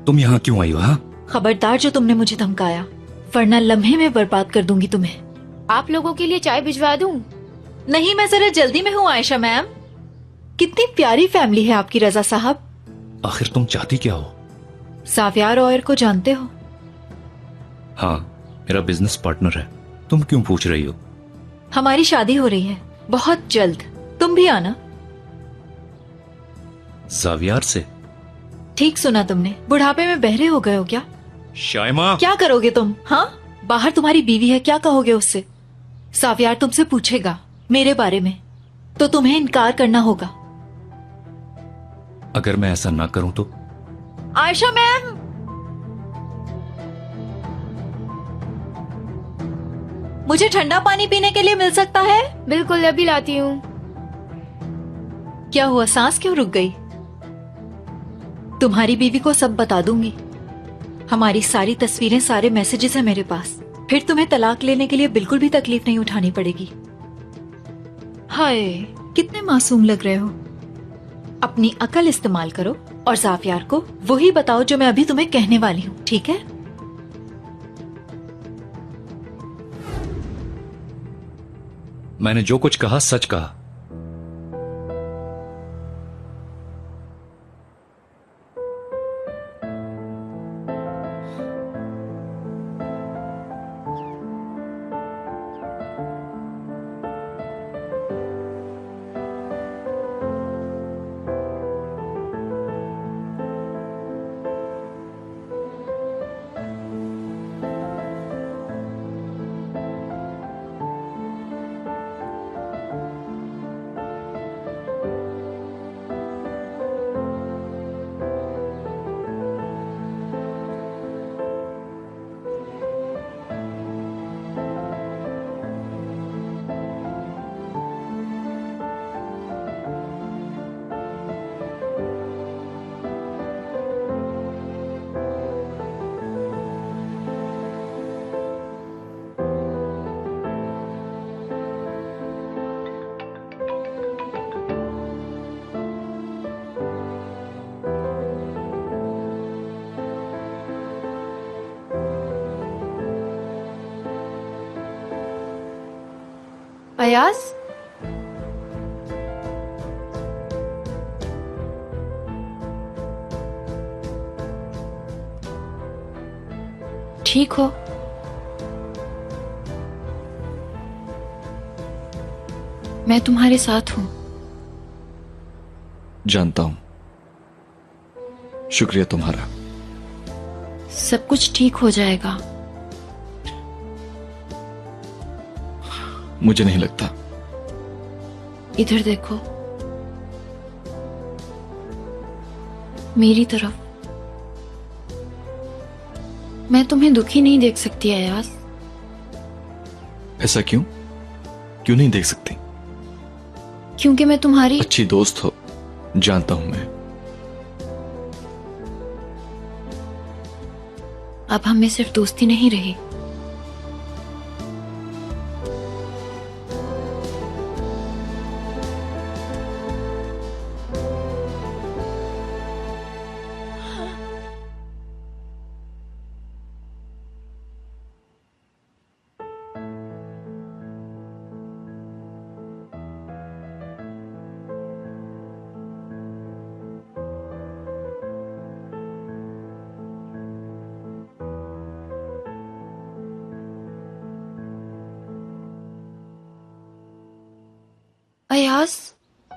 Speaker 18: तुम यहाँ क्यों आई हो? हाँ,
Speaker 10: खबरदार जो तुमने मुझे धमकाया, वरना लम्हे में बर्बाद कर दूंगी तुम्हें।
Speaker 2: आप लोगों के लिए चाय भिजवा दूं?
Speaker 10: नहीं, मैं जरा जल्दी में हूँ आयशा मैम। कितनी प्यारी फैमिली है आपकी रजा साहब।
Speaker 18: आखिर तुम चाहती क्या हो?
Speaker 10: सावियार ऑयर को जानते हो?
Speaker 18: हाँ, मेरा बिजनेस पार्टनर है। तुम क्यों पूछ रही हो?
Speaker 10: हमारी शादी हो रही है बहुत जल्द, तुम भी आना।
Speaker 18: जावियार से?
Speaker 10: ठीक सुना तुमने, बुढ़ापे में बहरे हो गए हो क्या?
Speaker 18: शाइमा,
Speaker 10: क्या करोगे तुम? हाँ, बाहर तुम्हारी बीवी है, क्या कहोगे उससे? सावियार तुमसे पूछेगा मेरे बारे में, तो तुम्हें इनकार करना होगा।
Speaker 18: अगर मैं ऐसा ना करूं तो?
Speaker 10: आयशा मैम, मुझे ठंडा पानी पीने के लिए मिल सकता है?
Speaker 2: बिल्कुल, अभी लाती हूँ।
Speaker 10: क्या हुआ, सांस क्यों रुक गई? तुम्हारी बीवी को सब बता दूंगी। हमारी सारी तस्वीरें, सारे मैसेजेस हैं मेरे पास। फिर तुम्हें तलाक लेने के लिए बिल्कुल भी तकलीफ नहीं उठानी पड़ेगी। हाय, कितने मासूम लग रहे हो। अपनी अकल इस्तेमाल करो और जाफियार को वही बताओ जो मैं अभी तुम्हें कहने वाली हूँ, ठीक है?
Speaker 18: मैंने जो कुछ कहा सच कहा।
Speaker 2: अयाज, ठीक हो? मैं तुम्हारे साथ हूँ।
Speaker 3: जानता हूं, शुक्रिया तुम्हारा।
Speaker 2: सब कुछ ठीक हो जाएगा।
Speaker 3: मुझे नहीं लगता।
Speaker 2: इधर देखो, मेरी तरफ। मैं तुम्हें दुखी नहीं देख सकती अयाज।
Speaker 3: ऐसा क्यों? क्यों नहीं देख सकती?
Speaker 2: क्योंकि मैं तुम्हारी
Speaker 3: अच्छी दोस्त हो, जानता हूं मैं।
Speaker 2: अब हम में सिर्फ दोस्ती नहीं रही। अयास